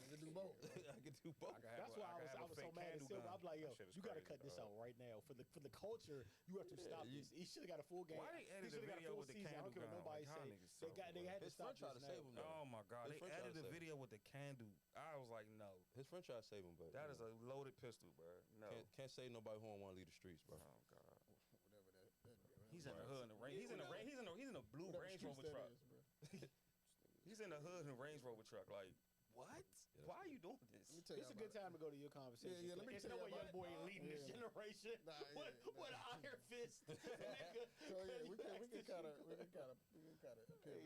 I can do both. I could do both. That's why I was so mad at Silver. I'm like, yo, you gotta cut this out right now for the culture. You have to stop this. He should have got a full game. Why they He edited should have got a video full with the season. I don't care what candle nobody gun? Like, say. y'all niggas They had to His stop friend tried this to save now. him though. Oh my God! His They friend tried to edited the save him. video with the candle. I was like, no, His friend tried to save him, but that is a loaded pistol, bro. No. can't save nobody who don't want to leave the streets, bro. Oh God. Whatever that. He's in the hood in the rain. He's in the rain. He's in a blue Whatever Range streets Rover that truck. is, bro. He's in the hood in a Range Rover truck. Like what? Yeah. Why are you doing this? Let me tell you It's a good time to go to your conversation. Yeah, let me It's tell no you way young about boy it. ain't leading this Yeah. generation. Nah, What an iron fist. Nigga. So yeah, we can You kind of Hey,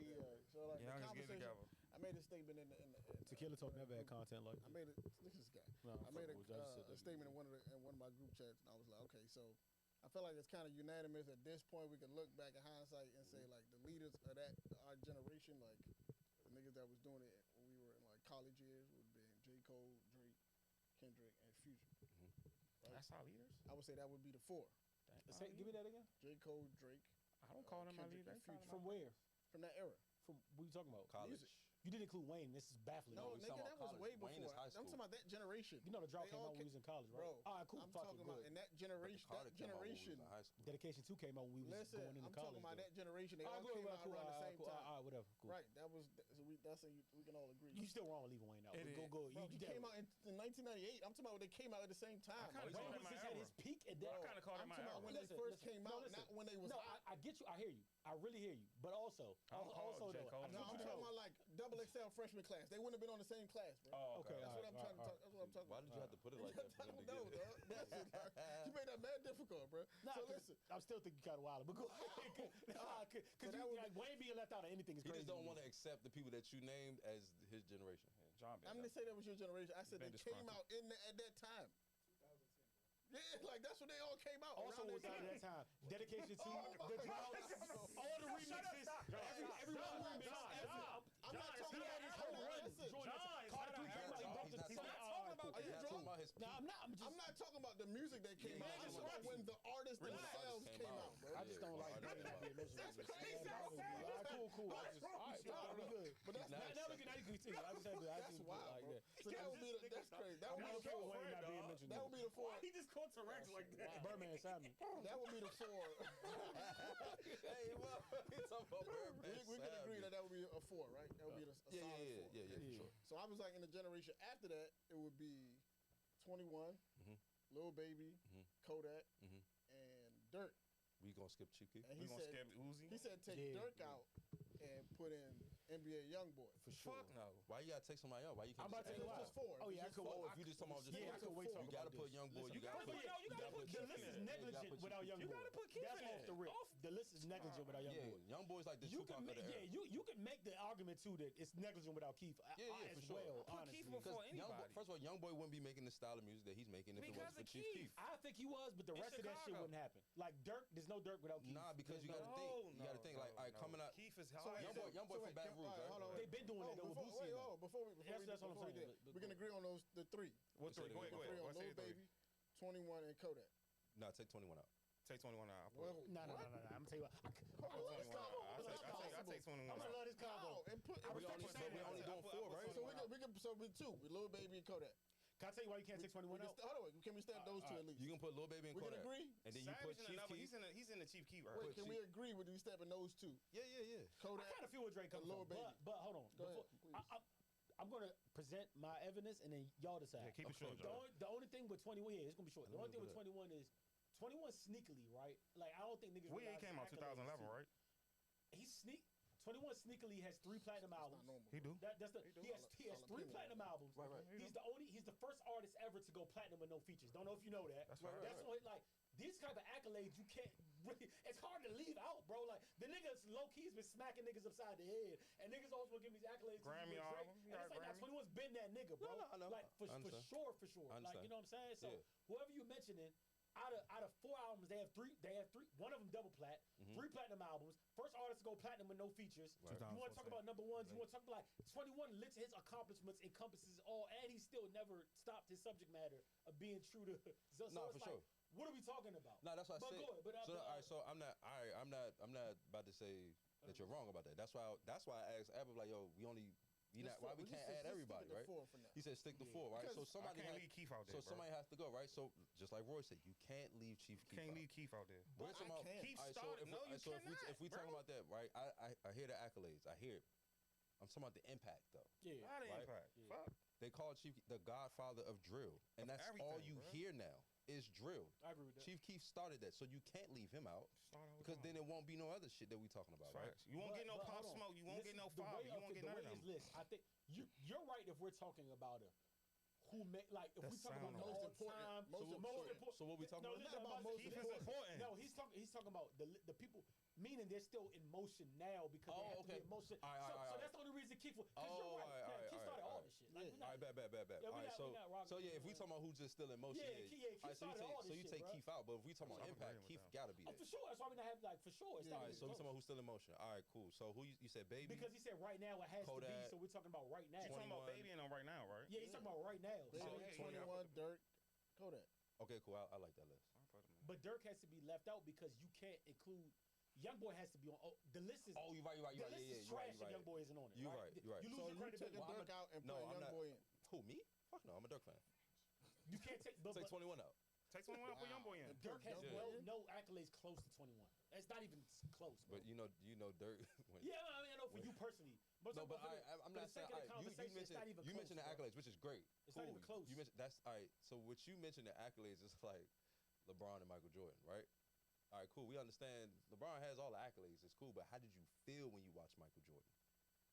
So like Y'all the just get conversation, together. I made a statement in Tequila Talk never had content like I made it. Look at this guy. No, I made fuck with you. I just said a that. statement in one of my group chats, and I was like, okay, so I feel like it's kind of unanimous at this point. We can look back in hindsight and say like the leaders of our generation, like the niggas that was doing it when we were in like college years, would have been J. Cole, Drake, Kendrick, and Future. That's our leaders. I would say that would be the four: Give me that again. J. Cole, Drake. I don't call them my Kendrick leader. and Future. From where? From that era. From what you talking about? College. Music. You didn't include Wayne. This is baffling. No, we nigga, talking that about was way college. Wayne is before. high I'm school. talking about that generation. You know the drought They came all out when we was in college, right? Bro, All right, cool. I'm Fuck talking it, about good. in that generation. Carter That came out when we was generation. in high school. Dedication 2 came out when we was Listen, going into I'm college. talking about that generation. They All all right, came cool, out cool, around the all right, same cool, time. all right, whatever. Cool. Right. That was. So we can all agree. You still wrong with leaving Wayne out. It But go. Bro, You he came out in 1998. I'm talking about when they came out at the same time. I kinda bro. call Wayne it was my just at era. his peak at Bro, that. I kinda call it I'm my talking about era. when they Listen, first listen. came No, out, listen. not when they was No, hot. I get you. I hear you. I really hear you. But also, I don't call also J. though, Cole I no No, need I'm you to talking know. about like double XL freshman class. They wouldn't have been on the same class, bro. Oh, Okay, That's all what I'm right, trying to all talk. That's what I'm talking Why about. did you have to put it like that for I him to don't know, get it? dog. You made that mad difficult, bro. Nah, So 'cause listen. I'm still thinking kind of wild. But go ahead. Because that would like, Wayne being left out of anything is He crazy. just don't want to accept the people that you named as his generation. John I'm gonna say that was your generation. I said Been they came disgruntled. out at that time. Yeah, like that's when they all came out. Also around was out at that time. Dedication to the drought. All the remixes. Every one remix. I'm not talking about his whole run. Listen, Carter 3 came out. He bumped He's the not talking about Are you He's drunk? talking about his No, I'm not. I'm not talking about the music that came out. I'm talking about when the artists themselves came out, bro. I just don't like Wayne not being mentioned. That's crazy. Cool. I just, all right, we good. But that's Now we can continue. I just had to. That's wild, bro. So that would be that's crazy. That would be the Okay, four. Wayne not being mentioned. That would be the four. He just called T-Rex like that. Birdman Simon. That would be the four. Hey, well, he's talking about Birdman. We can agree that would be a four, right? That would be a solid four. Yeah, for sure. So I was like in the generation after that, it would be 21, Lil Baby, Kodak, and Dirk. We gonna skip Chief Keef? And We gonna skip Uzi? he said take Dirk out and put in NBA YoungBoy. For sure. Fuck no. Why you gotta take somebody out? Why you can't I'm about to just tell you It's why. just four. Oh, yeah, I It's could. just four. if you just talking about just Yeah, I could wait talk you gotta about put this. Young Boy. You gotta gotta put. put- no, you gotta put The Keef list in is there. negligent put without Keef Young You Boy. gotta put Keef That's in off there. the rip. The list is negligent without Young Yeah, Boy. Young Boy's like the You Tupac can of make, the era. you can make the argument too that it's negligent without Keith. Yeah, as for sure. well. Put Honestly. Keef before Because anybody. first of all, Young Boy wouldn't be making the style of music that he's making if it Because wasn't for of Chief Keef. Keef. I think he was, but the In rest of that shit Chicago. wouldn't happen. Like Dirk, there's no Dirk without Keith. Nah, because you There's gotta no- think. You gotta think like, all right, coming out. Keef is So hard. Young Boy from Baton Rouge, right? hold on, They've been doing it though with Boosie. and them. Before we That's what I'm before we saying, did, but we can agree on the three. What three? Go ahead, go Agree ahead. on Let's say Lil three. Baby, 21, and Kodak. Nah, take 21 out. Take 21 out. Well, No. I'm gonna tell you what. hold on, it's not I take 21 I'm gonna out. love this No, combo. and put. I We respect only, you saying we that. only doing four, right? So we can so we two with Lil Baby and Kodak. Can I tell you why you can't take 21 out? Hold on, can we stab those two at least? You can put Lil Baby and We can Kodak. agree? And then you put Savage in Chief another. Keef. He's in the Chief Keef. Right? Wait, can we agree with you stepping those two? Yeah. I Kodak. kind of feel where Drake comes Lil from, Baby. but hold on. Go ahead, Before- please. I'm gonna present my evidence and then y'all decide. Yeah, keep it short, The Joe. only thing with 21, yeah, it's gonna be short. The No, only thing go with ahead. 21 is 21 sneakily, right? Like I don't think niggas. We realize came out his accolades 2011, too. right? He's 21 sneakily has 3 platinum Not albums. normal. He do. That's the he has 3 platinum albums. Right. He's the first artist ever to go platinum with no features. Don't know if you know that. That's right. That's what like these type of accolades you can't really. It's hard to leave out, bro. Like the niggas low key's been smacking niggas upside the head, and niggas always want to give me these accolades. to Grammy you with Drake. album. And You got it's like Grammy. 21's been that nigga, bro. No, I know. Like for I understand. sure. I Like you know what I'm saying. So Yeah. whoever you mentioning. Out of 4 albums, they have three. One of them double plat, 3 platinum albums. First artist to go platinum with no features. Right. You want to talk about number ones? You want to talk about like 21 list his accomplishments encompasses all, and he still never stopped his subject matter of being true to. So Nah, it's for like, sure. what are we talking about? No, that's what I But said. go ahead, but So, all right, so I'm not about to say that you're wrong about that. That's why I asked Abba like, yo, why we can't add everybody, right? He said stick to 4, right? So Because somebody I can't has, leave Keef out there, so bro. somebody has to go, right? So just like Roy said, you can't leave Chief Keef Can't out. leave Keef out there. We're talking about- can. Keef all right, so started. if, No, all you right, so cannot. if we talking bro. about that, right? I hear the accolades. I hear it. I'm talking about the impact though. Yeah. Not an Right? impact. Yeah. Fuck. They call Chief the Godfather of drill, and Of that's all everything, you bro. hear now is drill. I agree with that. Chief Keef started that, so you can't leave him out Start all the because time. then it won't be no other shit that we talking about, right? Facts. You won't get no But Pop hold on. Smoke. You won't get no Listen, the Five. way You of won't get the none way of his them. list. I think you're right if we're talking about who made like if That we talk about sound most all important, most important. So what we talking about? listen, Not about most Keef is listen, important. No, he's talking about the people. Meaning they're still in motion now because they have to be in motion. All right, So that's the only reason Keith. Because you're right. Keith started all this shit. Like, we're All not- right, bet. Yeah, All right, we not rocking so yeah, if we with talking about who's just still in motion, Yeah, Keith all right, started all so this you shit, take bro. Keith out, but if we talking about I'm impact, agreeing Keith with gotta be Oh, there. for sure. That's why we not have like for sure. It's Yeah, not All right, even so we close. talking about who's still in motion. All right, cool. So who you said, baby? Because he said right now it has to be. Kodak, So we're talking about right now. You talking about 21. Baby and them right now, right? Yeah, he's talking about right now. Baby, So- yeah, 21, Dirk, Kodak. Okay, cool. I like that list. But Dirk has to be left out because you can't include. Youngboy has to be on. The list is. Oh, you're right. The list is trash if right. Youngboy isn't on it. You're right. right, you're right. You lose So your you credibility. taking Well, Dirk out and No, putting I'm Young not. Boy in. Who, me? Fuck no, I'm a Dirk fan. You can't take. But, Take but 21 out. Take 21 out, put Young Boy in. And Dirk has Young Boy in? no accolades close to 21. That's not even close. Bro. But you know Dirk. when- Yeah, I mean, I know for you personally. No, but for I'm for not the sake saying. of the All right, conversation, it's not even you close, mentioned the bro. accolades, which is great. It's cool. not even close. You mentioned that's all right. So what you mentioned the accolades is like LeBron and Michael Jordan, right? All right, cool. We understand LeBron has all the accolades. It's cool, but how did you feel when you watched Michael Jordan?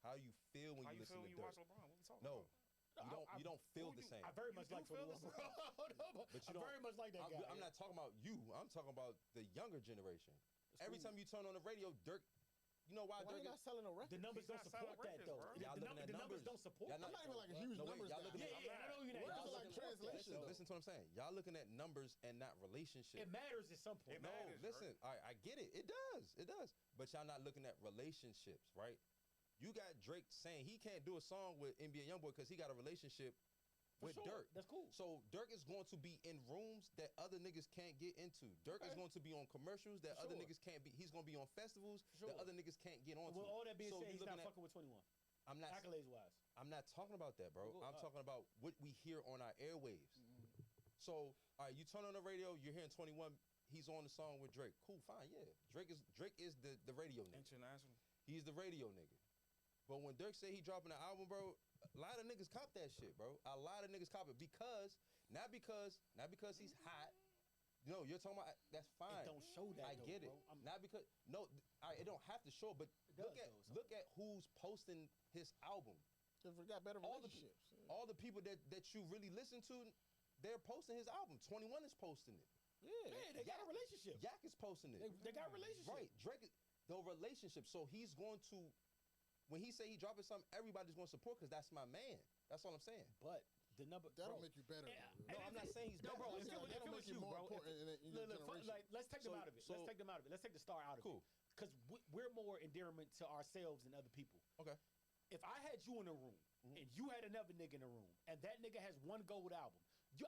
How you feel when How you you listen feel to when you Dirk? watch LeBron? What we talking No, about? You don't feel the same. I very much like feel 21, the bro. But I very much like that guy. I'm not talking about you. I'm talking about the younger generation. Every cool. time you turn on the radio, Dirk. You know why Why Dirk? you not selling a record? The numbers He's don't not support selling that records, though. bro. Y'all looking at The numbers numbers. don't support Y'all that. I'm not even like a huge No, wait, numbers y'all guy. looking at- Yeah, I know you're not. What Y'all is like looking at- translation? Listen, though. listen to what I'm saying. Y'all looking at numbers and not relationship. It matters at some point. It No, matters, bro. listen. I get it. It does. It does. But y'all not looking at relationships, right? You got Drake saying he can't do a song with NBA YoungBoy because he got a relationship For with sure. Dirk. That's cool. So Dirk is going to be in rooms that other niggas can't get into. Dirk is Okay. going to be on commercials that For other sure. niggas can't be. He's going to be on festivals For that sure. other niggas can't get onto. Well, all that being So said, you he's not looking at- fucking with 21. I'm not. Accolades wise. I'm not talking about that, bro. Go- I'm talking about what we hear on our airwaves. So, all right, you turn on the radio, you're hearing 21. He's on the song with Drake. Cool, fine, yeah. Drake is the radio nigga. International. He's the radio nigga. But when Dirk said he dropping an album, bro, a lot of niggas cop that shit, bro. A lot of niggas cop it because not because he's hot. No, you're talking about that's fine. It don't show that. I though, get it. bro. Not because it don't have to show, but does, look at who's posting his album. If we got better All the relationships. all the people that you really listen to, they're posting his album. 21 is posting it. Yeah, they got a relationship. Yak is posting it. They got a relationship. Right. Drake, the relationship. So he's going to, when he say he dropping something, everybody's going to support because that's my man. That's all I'm saying. But the number That'll bro, make you better. Yeah, though. No, I'm not saying he's No, bad. bro. I'm If saying it that'll was make you you, more bro. important in your generation. Like, let's take them So- out of it. so- Let's take them out of it. Let's take the star out of Cool. it. Because we're more endearment to ourselves than other people. Okay. If I had you in a room and you had another nigga in a room and that nigga has one gold album,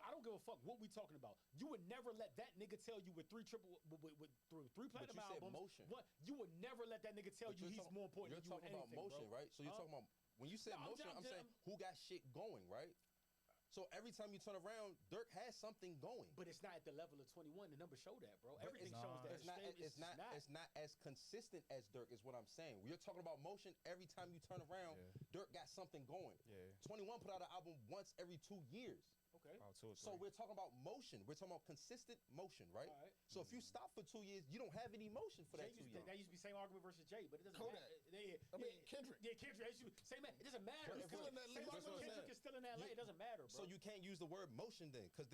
I don't give a fuck what we talking about. You would never let that nigga tell you with three platinum you said albums. motion. You would never let that nigga tell But you you're he's talking- more important You're than you talking in about anything, motion, bro. right? So you're talking about when you said No, motion, I'm saying who got shit going, right? So every time you turn around, Dirk has something going. But it's not at the level of 21. The numbers show that, bro. But Everything it's shows that. It's not as consistent as Dirk is what I'm saying. We're talking about motion. Every time you turn around, Dirk got something going. Yeah. 21 put out an album once every 2 years. Okay. About 2 or 3. So we're talking about motion. We're talking about consistent motion, right? All right. So if you stop for 2 years, you don't have any motion for that 2 years. That used to be same argument versus Jay, but it doesn't Kodak. matter. I mean, Kendrick. Yeah, Kendrick. Same. It doesn't matter. He's still in that league. Same That's what I'm argument. Kendrick saying. is still in that lane. It doesn't matter, bro. So you can't use the word motion then, because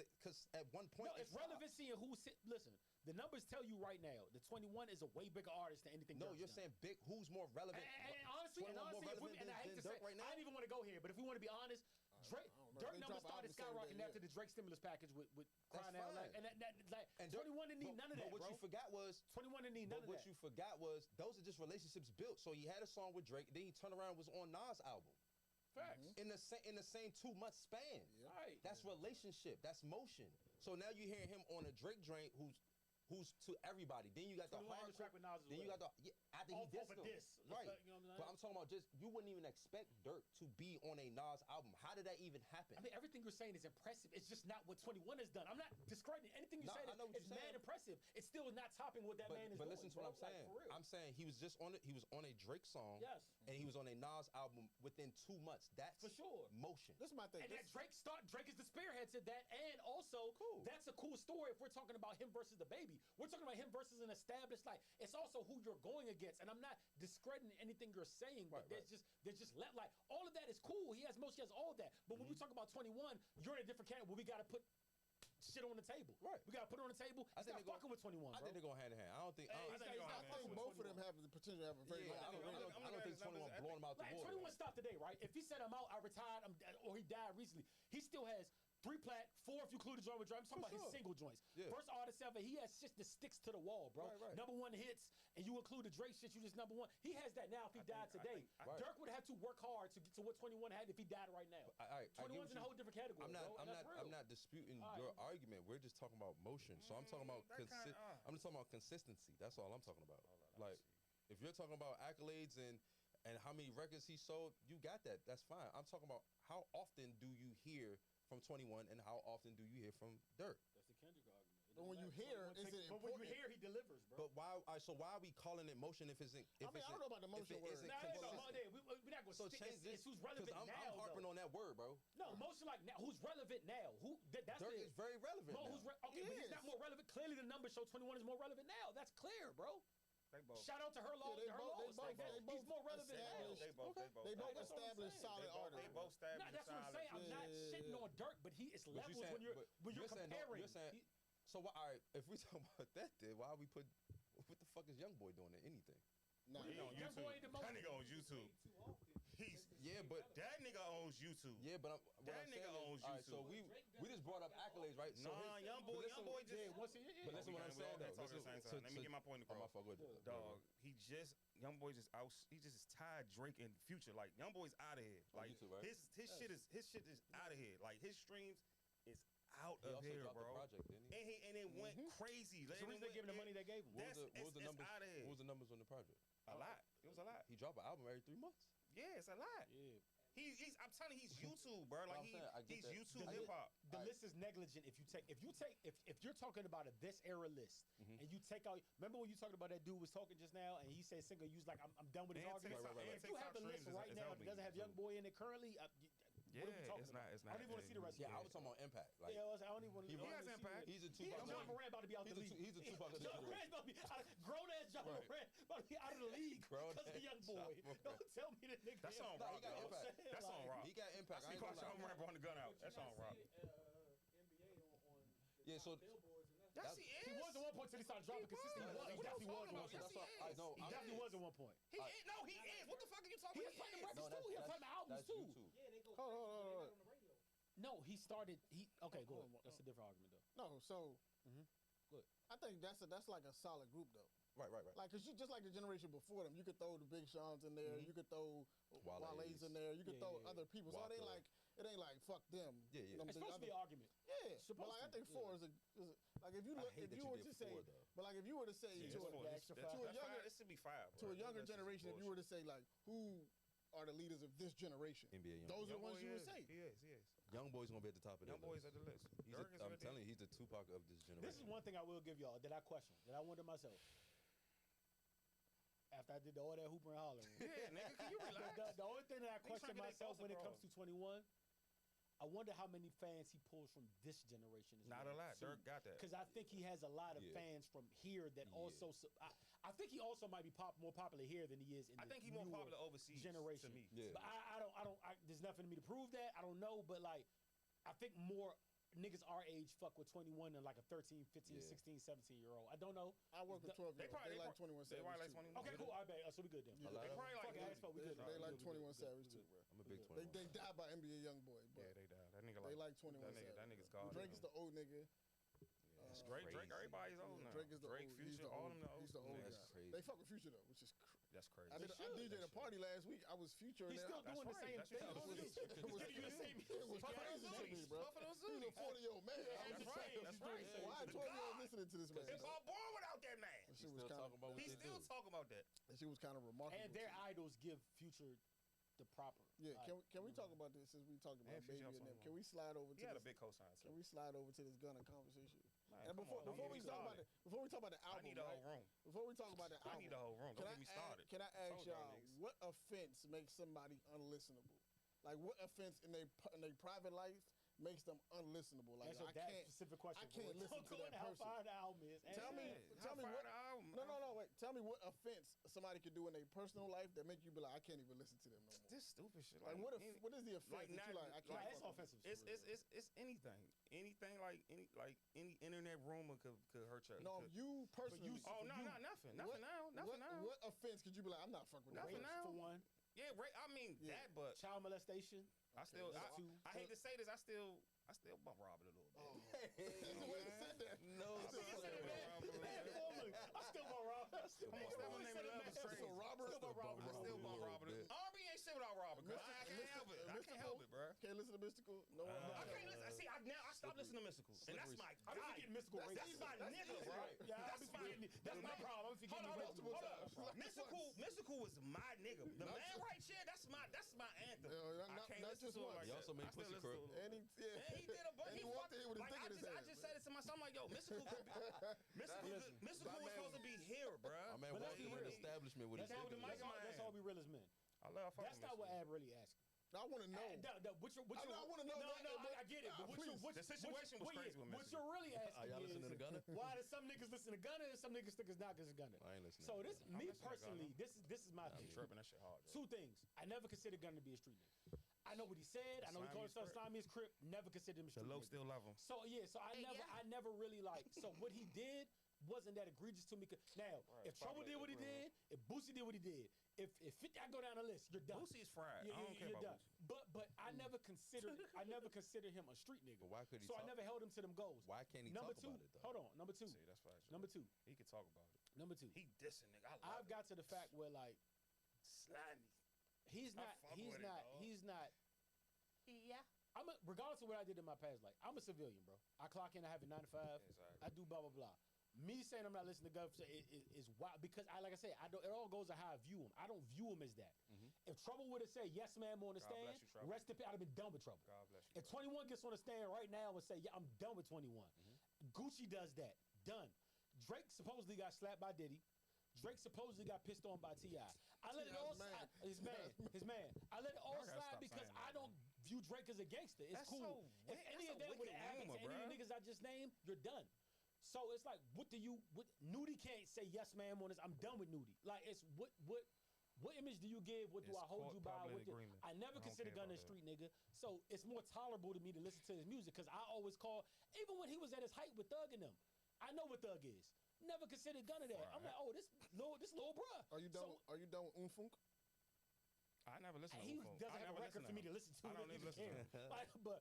at one point No, it's relevancy and who's listen. The numbers tell you right now, the 21 is a way bigger artist than anything. No, Dirk's you're done. saying big. Who's more relevant? And honestly, 21 more if we, relevant and I hate than to say, Dirk right now? I didn't even want to go here, but if we want to be honest, Drake, I don't know. Dirk They numbers drop started albums the same skyrocketing day, after yeah. the Drake stimulus package with That's crying out loud, fine. and that like And Dirk- 21 didn't need but- none of that, But what bro. you forgot was 21 didn't need none But of what that. you forgot was those are just relationships built. So he had a song with Drake, then he turned around and was on Nas' album Facts. in the same 2 month span. Yeah. Right. That's relationship. That's motion. So now you hear him on a Drake joint who's to everybody. Then you got the 21 on hard the track with Nas as Then you well. got after he Off dissed of him. this. Right. You know what I'm saying? But I'm talking about just you wouldn't even expect Dirk to be on a Nas album. How did that even happen? I mean, everything you're saying is impressive. It's just not what 21 has done. I'm not discrediting anything you Nah, said. I know what It's you're mad saying. impressive. It's still not topping what that man is but doing. listen to what I'm bro. saying. Like, for real. I'm saying he was just on it. He was on a Drake song. Yes. And he was on a Nas album within 2 months. That's For sure. motion. This is my thing. And that Drake is the spearhead to that, and also Cool. that's a cool story if we're talking about him versus the baby. We're talking about him versus an established, like it's also who you're going against. And I'm not discrediting anything you're saying, but Right, there's just like all of that is cool. He has motion, he has all that. But when we talk about 21, you're in a different category where we gotta put shit on the table. Right. We gotta put it on the table. I He's think not they go- fucking with 21, I bro. think they go hand in hand. I don't think. Hey, I he's don't, not- think- he's not I think fucking both with of them 21. have the potential to have a very yeah, long I don't, career. I don't think 21 blowing him out the Like water. 21 stopped today, right? If he said I'm out, I retired, or he died recently, he still has 3 plat, 4 if you include the joint with Drake. I'm talking For about his sure. single joints. Yeah. First artist ever, he has shit that sticks to the wall, bro. Right. #1 hits, and you include the Drake shit, you just #1. He has that now if he died today. Right. Dirk would have to work hard to get to what 21 had if he died right now. I get 21's what in a you- whole different category, bro. and that's real. I'm not disputing All your right. argument. We're just talking about motion. So I'm talking about that kinda, I'm just talking about consistency. That's all I'm talking about. let me Like see. if you're talking about accolades and how many records he sold, you got that. That's fine. I'm talking about how often do you hear from 21 and how often do you hear from Dirk? That's the Kendrick argument. But when you hear, is it But when you important? hear, he delivers, bro. But why? So why are we calling it motion if it's? I mean, I don't know about the motion word. Nah, it ain't about Monday. We're not gonna So stick. change It's this who's because relevant I'm now. harping though. on that word, bro. No, motion like now. Who's relevant now? That's Dirk the. is very relevant. No, now. okay, but he's not more relevant. Clearly, the numbers show 21 is more relevant now. That's clear, bro. They both. Shout out to her long, they her both- lows. they Like both- that. they He's more both relevant now. established- They both. They both That's what I'm established saying. solid They artists. both established. Nah, that's what I'm saying. I'm not Yeah. shitting on Dirk, but it's But levels when you're saying, comparing. You're saying, so why? All right, if we talk about that, then why we put? What the fuck is Young Boy doing in anything? Nah, He on Young YouTube. Boy ain't the most- That nigga on YouTube. He's Yeah, but that nigga owns YouTube. yeah, but what That I'm nigga saying owns is, all right, so YouTube. we just brought up accolades, right? So Nah, his- young but boy, listen- young boy just. Yeah, once he, But listen, what I'm saying though. Talk at the listen, same so- time. Let me so- get my point Oh, my across. fault. Go ahead. Dog, he just young boy just out. He just tied Drake and Future. Like young boy's out of here. On Like YouTube, right? his shit is out of here. Like his streams is out He of also here, dropped the bro. project, didn't he? And it went crazy. That's the reason they giving the money they gave him. What was That's- the it's numbers? outta here. What was the numbers on the project? A lot. It was a lot. He dropped an album every 3 months. Yeah, it's a lot. Yeah. He's. I'm telling you, he's YouTube, bro. Like I'm saying, I get he's that. YouTube The hip hop. The list is negligent if you're talking about a this era list and you take out. Remember when you talking about that dude was talking just now and he said single use like I'm done with his And argument. TikTok- and If you have the TikTok list streams right is now, helping it doesn't you, have Young Boy in it currently. Yeah, what are we talking it's about? not. It's I not. don't even want to see the rest. Yeah, of I it. was talking about impact. Like, Yeah, I don't even want to. He has impact. he's a Yeah, Tupac. John Moran about to be out the league. He's a Tupac of this John Moran generation. about to be grown ass John Right. Moran about to be out of the league Grown because of ass Young John Boy. Moran. Don't tell me that nigga. That's on Nah, rock. he got though. impact. That's on rock. He got impact. I I see ain't Coach gonna Sean lie. Moran brought the gun out. That's on rock. Yeah, so Yes, he is. He was at one point till he started dropping consistently. was. He definitely was at one Yes, point. he is. I know. He definitely was at one point. He is. No, he is. What the fuck are you talking He about? has platinum is. records too. He has platinum albums That's too. YouTube. Hold on. No, he started. Okay, go Hold ahead. on. That's a different argument though. No, so Good. I think that's like a solid group though. Right. Like, cause you just like the generation before them, you could throw the Big Sean's in there, you could throw Wale's in there, you could Yeah, throw yeah, yeah. other people. So it ain't like fuck them. Yeah. Them It's big supposed to be other- an argument. Yeah, supposed but like I to, think four is a like if you I look hate if that you you were did to say, four, though. but like if you were to say Yeah, to it's a four. the This- extra that's five. To a five. younger- This should be five. to a younger generation, if you were to say like who are the leaders of this generation, NBA Young those are the ones you would is. say. He is. He is. Young Boy's gonna be at the top of Young that boys list. at the list. He's Dirk is I'm right telling there. you, he's the Tupac of this generation. This is one thing I will give y'all that I question, that I wonder myself. After I did all that hooping and hollering. Yeah, nigga, can you relax? The only thing that I Niggas question trying to get their myself when it thoughts comes to 21, I wonder how many fans he pulls from this generation. Not a lot. Dirk got that. Because I think he has a lot of Yeah. fans from here that Yeah. also. I think he also might be more popular here than he is in I the think he's more newer popular overseas generation. to me. Yeah. But there's nothing to me to prove that. I don't know, but like, I think more niggas our age fuck with 21 than like a 13, 15, Yeah. 16, 17-year-old. I don't know. I work with 12 They year olds. probably They like they 21 They probably like Savage. 21. Okay, cool. I bet. So we good then. A lot They of- probably like Fuck it, as fuck, we good. They like We good, 21 we good, Savage we too, good. bro. I'm a big They- 21. They died by NBA Young Boy, but Yeah, they died. That nigga they like 21 that Savage. nigga's gone. Drake is the old nigga. That's Drake. crazy. Everybody's old Yeah, now. Drake is the Drake, old. He's Future, the all old. them the old. He's the old niggas. That's guy. crazy. They fuck with Future though, which is. That's crazy. I DJ'd a party last week. I was Future. He's and still I- doing the That's same right. thing. That's right. It was He's giving you the same It was Buffalo crazy to me, Zooties. bro. Buffalo He's a Zooties. 40-year-old man. That's right. That's right. Why He's 12-year-olds God. listening to this man? It's all born without that man. That He's shit was still kind talking about what He's they still do. talking about that. That shit was kind of remarkable. And their to me. idols give Future the proper. Yeah, like, can we talk about this since we talked about And Future Baby helps and them? on Can we slide over He to had a this? big cosign too. Can we slide over to this Gunna conversation? Man, And come before on, don't before get we me talk about started. the I album, need the whole right? room. Before we talk about the I album, need the whole room. Don't get me started. Can I ask Told y'all y'all niggas. what offense makes somebody unlistenable? Like what offense in their private life makes them unlistenable? Like answer I that can't. specific question. I can't listen to that How person. far the album is. Tell me, Yeah, tell me how what. far the album- No, wait. Tell me what offense somebody could do in their personal life that make you be like, I can't even listen to them no more. This stupid shit. Like what is the offense like that you not- like? I Nah, can't. it's fuck with offensive. It's anything. Anything like any internet rumor could hurt you. them. No, you personally. Oh no, you- no, nothing now. Nothing now. What offense could you be like? I'm not fucking with Nothing that. now. For one, Yeah, right. I mean Yeah. that, but child molestation. I still, that's two. I hate to say this, I still bump Robert a little bit. Oh. That's the way to say that. No, I sir. still bump Robert a little bit. I still want Rob. Come on, step on name of love is crazy. So Robert, I still bump Robert a Robert. little bit. R&B ain't shit without Robert, cause I can't help it. I can't help it, bro. Can't listen to Mystical. No, I can't listen. See, I stopped listening to Mystical, and that's my I be guy. getting mystical. That's my nigga, bro. Yeah, That's my problem. I'm forgetting Hold up. Mystical was my nigga. The man right here, that's my anthem. Yeah, I not- can't not listen just to it once. like He that. also made I still Pussy listen to Crook. it. And He did a bunch. And he walked in with his Like, dick in his I hand. just said it to myself. I'm like, yo, Mystical was supposed to be here, bro. My man But let's walked be in an real. establishment with his That's dick in how his the That's hand. all we real as men. I love fucking That's not what Mystical. Ab really asking. I want to know. I wanna know that, I get it. Nah, But please. The situation was crazy with what Mississippi. you're really Are asking y'all is, listening to Gunna? why do some niggas listen to Gunna and some niggas think it's not because Gunna? I ain't listening So to this, Gunna. me listening to personally, Gunna. this is my I'm thing. tripping. That shit hard. Bro. Two things. I never considered Gunna to be a street nigga. I know what he said. I know he called Slimy himself Slimy as Crip. Never considered him a The street low nigga. still love him. So yeah, so I never really like. So what he did wasn't that egregious to me. Now, Right, if Trouble did what he did, if Boosie did what he did, if 50, I go down the list, you're done. Boosie is fried. Yeah, I don't care you're about done. Boosie. But I never considered him a street nigga. But why could he So I talk- never held him to them goals. Why can't he Number talk two, about it, though? hold on. Number two. See, that's facts. Number two. He could talk about it. Number two. He dissing, nigga. I love I've got to the fact where like Slimy. he's I not fuck he's with it, not dog. he's not. Yeah. Regardless of what I did in my past life, I'm a civilian, bro. I clock in, I have a 9 to 5. Exactly. I do blah blah blah. Me saying I'm not listening to Gunna is wild because like I said, I don't. It all goes to how I view him. I don't view him as that. If Trouble would have said yes, ma'am, on the God stand, bless you, Trouble. rest in peace, I'd have been done with Trouble. God bless you. If 21 gets on the stand right now and say, yeah, I'm done with 21. Gucci does that. Done. Drake supposedly got slapped by Diddy. Drake supposedly got pissed on by T.I. I let it all slide. His man. I let it all Y'all gotta slide stop because saying I that, don't view Drake as a gangster. It's That's cool. so If wicked. any That's of a that would wicked have happened to rumor, any of the bruh. niggas I just named, you're done. So it's like, Nudie can't say yes, ma'am, on this. I'm done with Nudie. Like, it's what image do you give? What do It's I hold court you by? public agreement. I never I don't considered care Gunna a about street nigga, so it's more tolerable to me to listen to his music because I always call, even when he was at his height with Thug and them, I know what Thug is. Never considered Gunna that. I'm like, oh, this little bruh. Are you done? So, Are you done with Unfunk? I never listen to he Ufo. doesn't I have a never record listen for me to him. listen to. I don't even listen to him. Like, but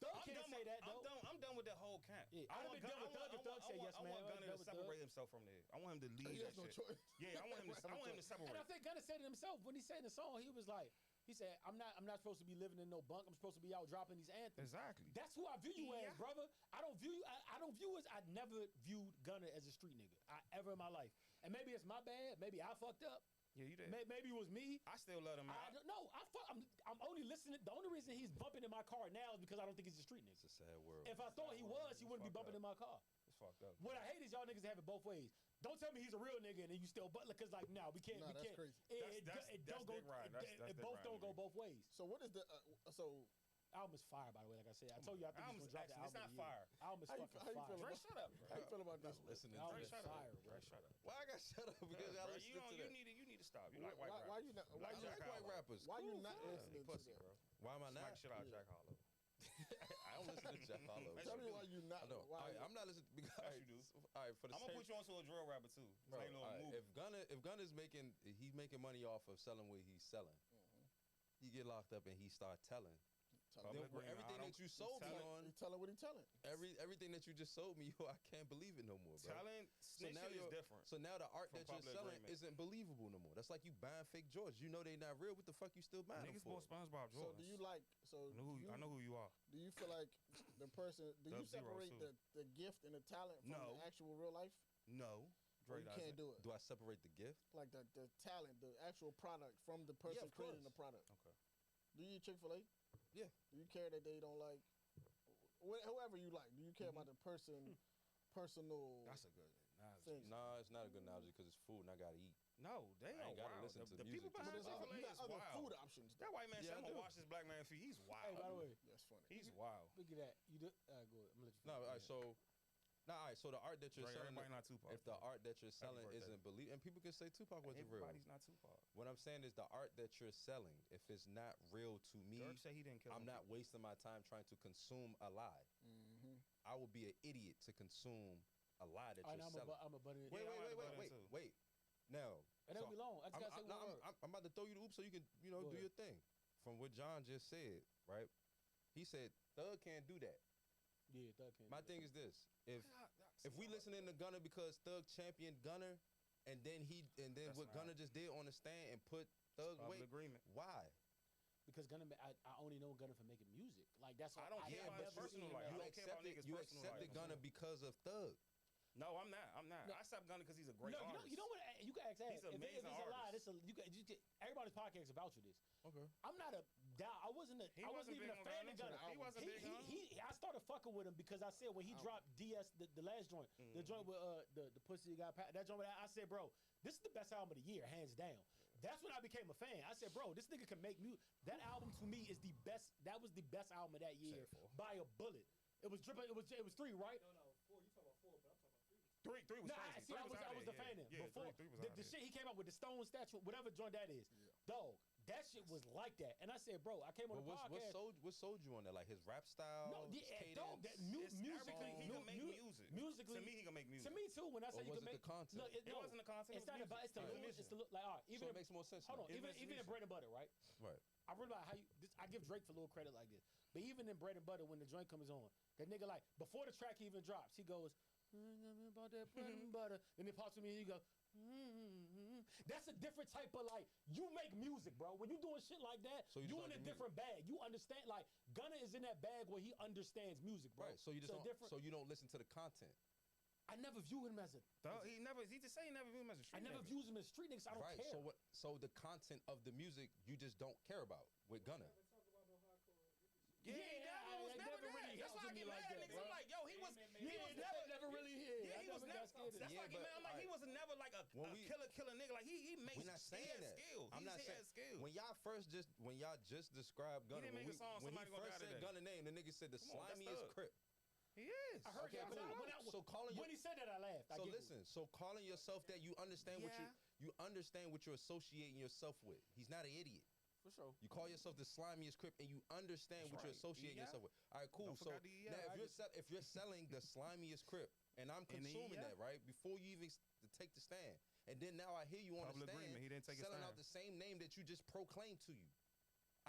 Thug can't say that though. I'm done with that whole camp. Yeah, I'd have been done with Thug if Thug said yes, I man. want Gunna to separate himself from there. I want him to lead He that has no shit. choice. Yeah, I want him to separate. And I think Gunna said it himself when he said in the song, he was like, he said, I'm not supposed to be living in no bunk. I'm supposed to be out dropping these anthems. Exactly. That's who I view you Yeah. as, brother. I don't view you. I don't view as. I never viewed Gunna as a street nigga. Ever in my life. And maybe it's my bad. Maybe I fucked up. Yeah, you did. Maybe it was me. I still love him. I don't know. I'm only listening. The only reason he's bumping in my car now is because I don't think he's a street nigga. It's a sad world. If I thought he was, he wouldn't be fucked bumping up. in my car. It's fucked up. What I hate is y'all niggas have it both ways. Don't tell me he's a real nigga and then you still but because like now we can't. Nah, we that's can't. crazy. It That's don't go. dick ride. That's It dick both ride don't to go me. both ways. So what is the? So Album is fire, by the way. Like I said, I told you I think he's Album's gonna drop the excellent. album. It's not fire. Album is How you fucking feel fire. about- Dre, shut up, bro. how you feel about this? Listening Album to is this. Shut up. fire, bro. Dre, shut up. Why I got shut up because y'all Bro, listening to that? you need to stop. You like white Why rappers. you not? You Why I you Jack like white Harlow. rappers. Why you Cool, not fine. listening to Pussy, that? bro. Why am I Smack not? shit out of Jack Harlow. I don't listen to Jeff Hollow. Tell me why you not. I know. Why All right, you- I'm not listening because. Yes, you do. All right, for the I'm gonna same. put you onto a drill rapper too. Bro, Like a little all right, movie. if Gunna's he's making money off of selling what he's selling. He get locked up and he start telling. Tell Then me. Public agreement. everything I that don't- you sold me telling- on, He telling what he telling. everything that you just sold me, yo, I can't believe it no more, bro. Talent So now snitching is you're- different. So now the art from that you're public selling agreement. isn't believable no more. That's like you buying fake Jordans. You know they not real. What the fuck you still buying them Niggas for? bought SpongeBob So Jordans. do you like? So I know who you are. Do you feel like the person? Do you Sub-Zero, separate too. the gift and the talent from No. the actual real life? No, Or Dre you doesn't. can't do it. Do I separate the gift? Like the talent, the actual product from the person of creating course. the product. Okay. Do you eat Chick-fil-A? Yeah. Do you care that they don't like whoever you like? Do you care about the personal? That's a good analogy. thing? Nah, it's not a good analogy because it's food and I gotta eat. No, they I are ain't gotta wild. listen to the music people to But behind there's survive. other, Chick-fil-A you is got other wild. food options. That white man Yeah, said, I I'm gonna do. watch this black man feed. He's wild. Hey, by the way, That's funny. He's wild. look at that. You do. Go ahead. I'm gonna let you. No, all finish. right. So the art that you're Dre, selling, everybody not Tupac. if the art that you're selling birthday. isn't believe, and people can say Tupac wasn't real. Everybody's not Tupac. What I'm saying is the art that you're selling, if it's not real to me, Dirk said he didn't kill I'm him. not wasting my time trying to consume a lie. Mm-hmm. I would be an idiot to consume a lie that All right, you're now selling. I'm a butt in. Wait, Yeah, I'm wait, about to wait, butt in wait, too. wait. Now, It don't be long. I just gotta say one word. I'm about to throw you the oops so you can, Go do ahead. your thing. From what John just said, right? He said Thug can't do that. Yeah, Thug can't. My do thing is this: if we listening to Gunna because Thug championed Gunna, and then That's what not- Gunna just did on the stand and put Thug Public away, agreement. why? that. Because Gunna, I only know Gunna for making music. Like that's. I don't I care have about his never personal seen life. him- I You don't care about accepted, niggas' you personal accepted life. Gunna because of Thug. No, I'm not. No. I stopped Gunna because he's a great No, artist. you know what? You can ask that. He's an If amazing it's a lie, artist. you get everybody's podcast about you this. Okay. I'm not a doubt. I wasn't He I wasn't wasn't even a big on fan Gunna. of Gunna. He wasn't big on him. I started fucking with him because I said when he dropped DS, the last joint, the joint with the pussy got that joint with I said, bro, this is the best album of the year, hands down. That's when I became a fan. I said, bro, this nigga can make music. That album to me is the best. That was the best album of that year by a bullet. It was dripping. It was 3, right? No, 4. You talking about 4, but I'm talking about 3. Three was Nah, crazy. see, I was the yeah. fan then. Yeah, Before three was the shit he came out with, the stone statue, whatever joint that is, dog. That shit was like that. And I said, bro, I came on But the podcast. what sold you on that? Like his rap style? No, his yeah, cadence? dog. That It's musically, everything. He can make music. Musically, To me, he can make music. To me too. When I say Or you was can it make the content? No, It wasn't the content, it It's was not about. It's the music. look. It's the look. Like, all right, So even it makes more sense. hold on. now. It Even was in music. bread and butter, right? Right. I really about how you. I give Drake for little credit like this, but even in bread and butter, when the joint comes on, that nigga like before the track even drops, he goes about that bread and butter. Then it pops to me and you go. That's a different type of like you make music, bro. When you doing shit like that, So you just you like in a the different bag. You understand like Gunna is in that bag where he understands music, bro. Right. So you just don't, different. so you don't listen to the content. I never view him as a. He just say he never viewed him as a street I never nigga. view him as street niggas. I don't Right. care. So the content of the music you just don't care about with Gunna. Yeah, he never was I never never really that. That's got why I to get me mad like at that, niggas. bro. I'm like, yo, he was never really hit. Yeah, he was never. Scared. That's why I get mad. I'm like, he was never like a killer nigga. Like he makes. We're not saying that. Skill. I'm not saying. When y'all just described Gunna, didn't make a song, when he somebody gonna first die said today. Gunna name, the nigga said the Come on, that's slimiest thug. crip. He is. I heard Okay, that. cool. So calling when he said that, I laughed. So listen, so calling yourself that, you understand what you understand what you're associating yourself with. He's not an idiot. For sure. You call yourself the slimiest crip, and you understand what you're associating yourself with. All right, cool. Don't So forget the EI. now, if you're selling the slimiest crip, and I'm And the consuming EI? that, right, before you even take the stand, and then now I hear you on Public the stand agreement, he didn't take his selling stand. out the same name that you just proclaimed to you.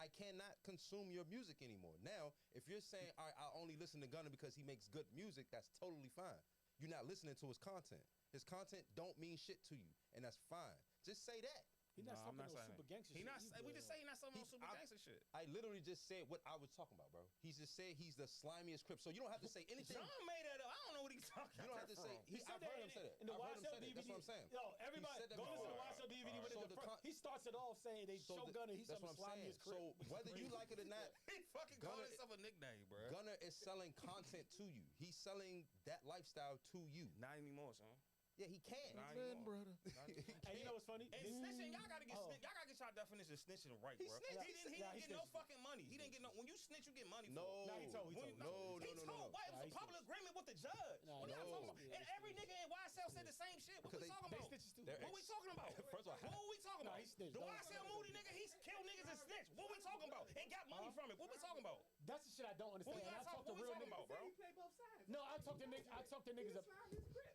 I cannot consume your music anymore. Now, if you're saying, all right, I only listen to Gunna because he makes good music, that's totally fine. You're not listening to his content. His content don't mean shit to you, and that's fine. Just say that. He's not I'm talking not no saying super that. gangster He shit. not. either. We just say he not something on super I- gangster shit. I literally just said what I was talking about, bro. He just said he's the slimiest crip. So you don't have to say anything. John made that up. I don't know what he's talking. You don't have to say. He said I've that heard him say that. in the I've heard him YSL say that. DVD. That's what I'm saying. Yo, everybody, said that go listen to the before. YSL DVD. When So it's the the con- he starts it off saying they show Gunna. He's that's some what I'm saying. slimiest crip. So whether you like it or not, He fucking called Gunna- himself a nickname, bro. Gunna is selling content to you. He's selling that lifestyle to you. Not anymore, son. Yeah, he can. Not Man, anymore. brother. And you know what's funny? And snitching, y'all gotta get Oh. y'all gotta get y'all definition of snitching right, He bro. snitched. He Nah, didn't he get no snitched. fucking money. He didn't get no. When you snitch, you get money. No. Nah, he told. When, No, he no, no, told. no. Why? It was Nah, a he public agreement with the judge. Nah, What y'all no. talking about? And every nigga in YSL said the same shit. What we Because talking They about? snitches too. They're What we talking about? First of all, What we talking Nah, about? he snitched. The Don't- YSL Moody nigga, he's killed niggas and snitched. What we talking about? And got money from it. What we talking about? That's the shit I don't What understand. we And I talk to what we real talking niggas. about, bro? He play both sides. No, I talk to niggas. I talk to niggas.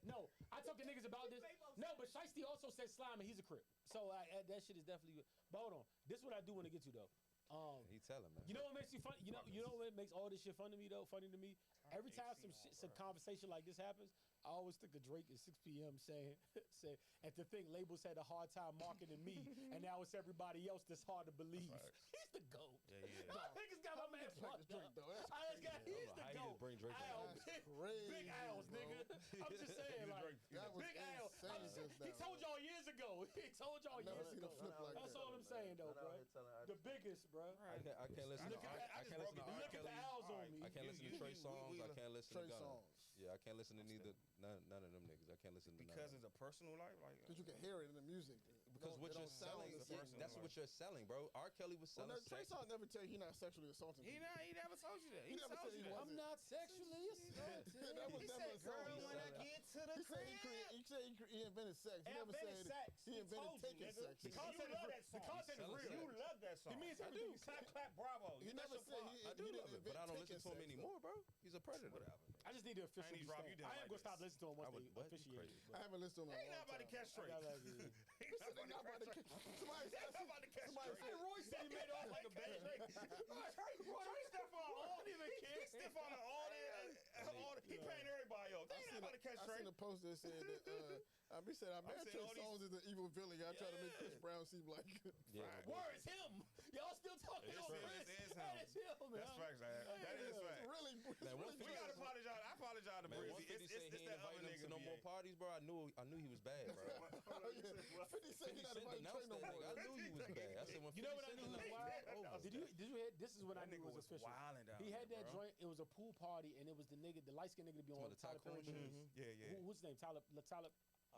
No, I talk to niggas about this. No, but Shiesty also said slime and he's a crip. So that shit is definitely. But hold on, this is what I do want to get to though. he telling, man. You know what makes you funny? You know what makes all this shit funny to me though? Funny to me. Every time some conversation like this happens, I always think of Drake at 6 p.m. saying, "At the thing, labels had a hard time marketing me, and now it's everybody else that's hard to believe." He's the goat. Yeah, yeah. Y'all niggas got my man fucked up. Drake, though. That's I just got crazy. he's the I don't know how you goat. just bring Drake up. Al, That's big, crazy, big Al's, bro. nigga. I'm just saying, like, That was big Al. insane just He now, told bro. y'all years ago. He told y'all I've never years seen a ago. flip like That's that. all I'm saying, though, bro. The biggest, bro. I can't listen to Look at- I can't listen to R. Look at the Kelly. Al's on me. I can't listen to Trey songs. I can't listen Trey to Gunna. songs. Yeah, I can't listen to none of them niggas. I can't listen to Because none of it's a personal life, like. Because you can hear it in the music. because what you're selling, that's what you're selling, bro. R. Kelly was Well, selling Trey sex. Songz never tell you he's not sexually assaulting He people. never told you that. He never told said you he that. wasn't. I'm not sexually assaulted. That was He never said, a song. "Girl, he when I said. get to the He said crib." he invented sex. He never Invented said sex. he He invented told you, taking nigga. sex. The content love is that song. The content is Selling real. sex. You love that song. He means I everything do. he Clap, clap, bravo. He You never that's said your he, fault. I do he love didn't it, but I don't invent listen to him taking sex, anymore, bro. He's a predator. Whatever. I just need to officially ain't drop you stand. down I ain't like gonna stop this. listening to him once I would- they what? officiate Crazy. it. I haven't listened to him in a They long not about to time. catch straight. I got like, They They said they not about to catch. Somebody They not about to catch somebody straight. Roy said he made off like a bad Trey Stefan, all don't even care. Stefan, all that. He paying everybody off. They ain't about to catch I straight. seen a post that said that he said, "I'm mad saying Trey all these- Songz is the evil villain. I try to make Chris Yeah. Brown seem like." Yeah. Word, it's him. Y'all still talking It's on him. Chris. It is That him. is him, man. That's facts, man. That is It's fact. really, Man, really We gotta apologize. I apologize to Man, Breezy. once 50 said he ain't that other inviting him nigga. to no more BA. parties, bro, I knew he was bad, bro. 50 Cent 50 not Cent inviting Trey denounced no that more. nigga. I knew he was bad. I said when 50 You know what I Cent knew was denounced wild? it, over. Did you hear? This is when I That knew nigga it was was official. wilding down He had there, that bro. joint. It was a pool party, and it was the light skinned nigga to be on Talking about the Tyler Perry tycoon movies. Yeah, yeah. What's his name? Tyler.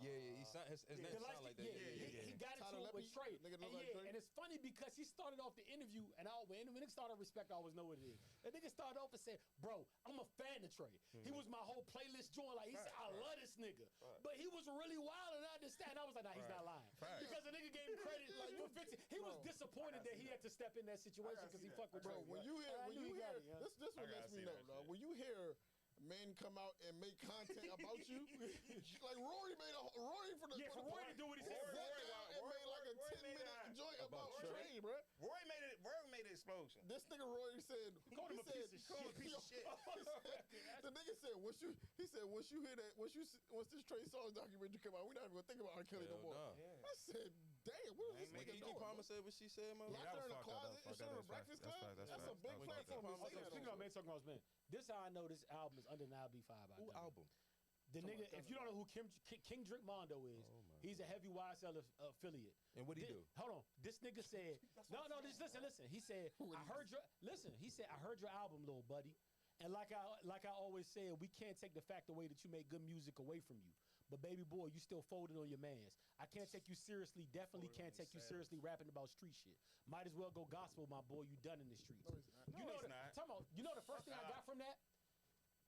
Yeah, his name sound like that. He got into Tyler it with Leppy? Trey. Nigga And, look like Trey? and it's funny because he started off the interview, and when nigga started Respect, I always know what it is. That nigga started off and said, bro, I'm a fan of Trey. He was my whole playlist joint. Like, he said, I love this nigga. But he was really wild, and I understand. I was like, nah, he's not lying. Because the nigga gave him credit for fixing. He was disappointed that he had to step in that situation because he fucked with Trey. Bro, when you hear this what gotta lets me see know, that dog. shit. When you hear men come out and make content about you, like Rory for the Rory to do what he said. and made like a Rory 10-minute joint about about Trey. Trey, bro. Rory made an explosion. This nigga Rory said, Called him a piece of shit. The nigga said, once you hear that, once this Trey Songz documentary come out, we're not even gonna think about R. Kelly no Hell more. nah. I said, damn, what is this When nigga Kiki doing? Palmer said what she said, man. Locked her in the closet and shit on the Breakfast Club? That's a big platform to say that Speaking of on. man talking about men, this how I know this album is undeniably B5. Who album? The nigga, if you don't know who King Drake Mondo is, he's a heavy YSL affiliate. And what'd he do? Hold on. This nigga said, listen. He said, he said, I heard your album, little buddy. And like I always said, we can't take the fact away that you make good music away from you. But baby boy, you still folded on your mans. I can't take you seriously. Definitely can't take you seriously rapping about street shit. Might as well go gospel, my boy. You done in the streets. You know the first thing I got from that?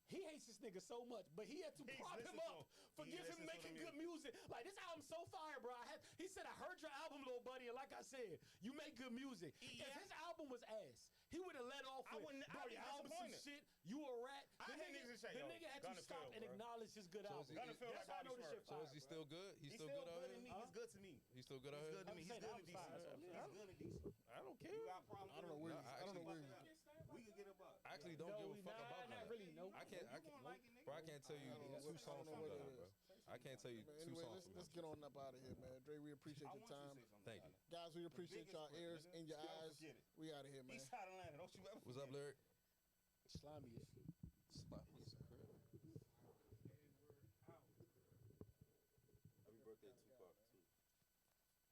He hates this nigga so much, but he had to prop him up for him making good music. Like, this album's so fire, bro. He said, I heard your album, little buddy, and like I said, you make good music. If his album was ass, he would have let off with, bro, your album's some shit, you a rat. The nigga had to stop and acknowledge his good album. That's how I know this shit So fire, is he bro. still good? He's still good out here? He's good to me. He's still good out here? He's good and decent. He's good and decent. I don't care. You got problems I don't know with where him? I don't know where We can get him up. I actually don't give a fuck about not that. really, no. I can't, bro, I can't tell you two songs from that, bro. I can't tell you Man, two anyway, songs from let's that. get on up out of here, man. Dre, we appreciate your time. Thank you. Guys, we appreciate y'all ears and your eyes. forget it. We out of here, man. East side of Atlanta, don't you ever What's up, Lyric? Slimy as shit. Happy birthday to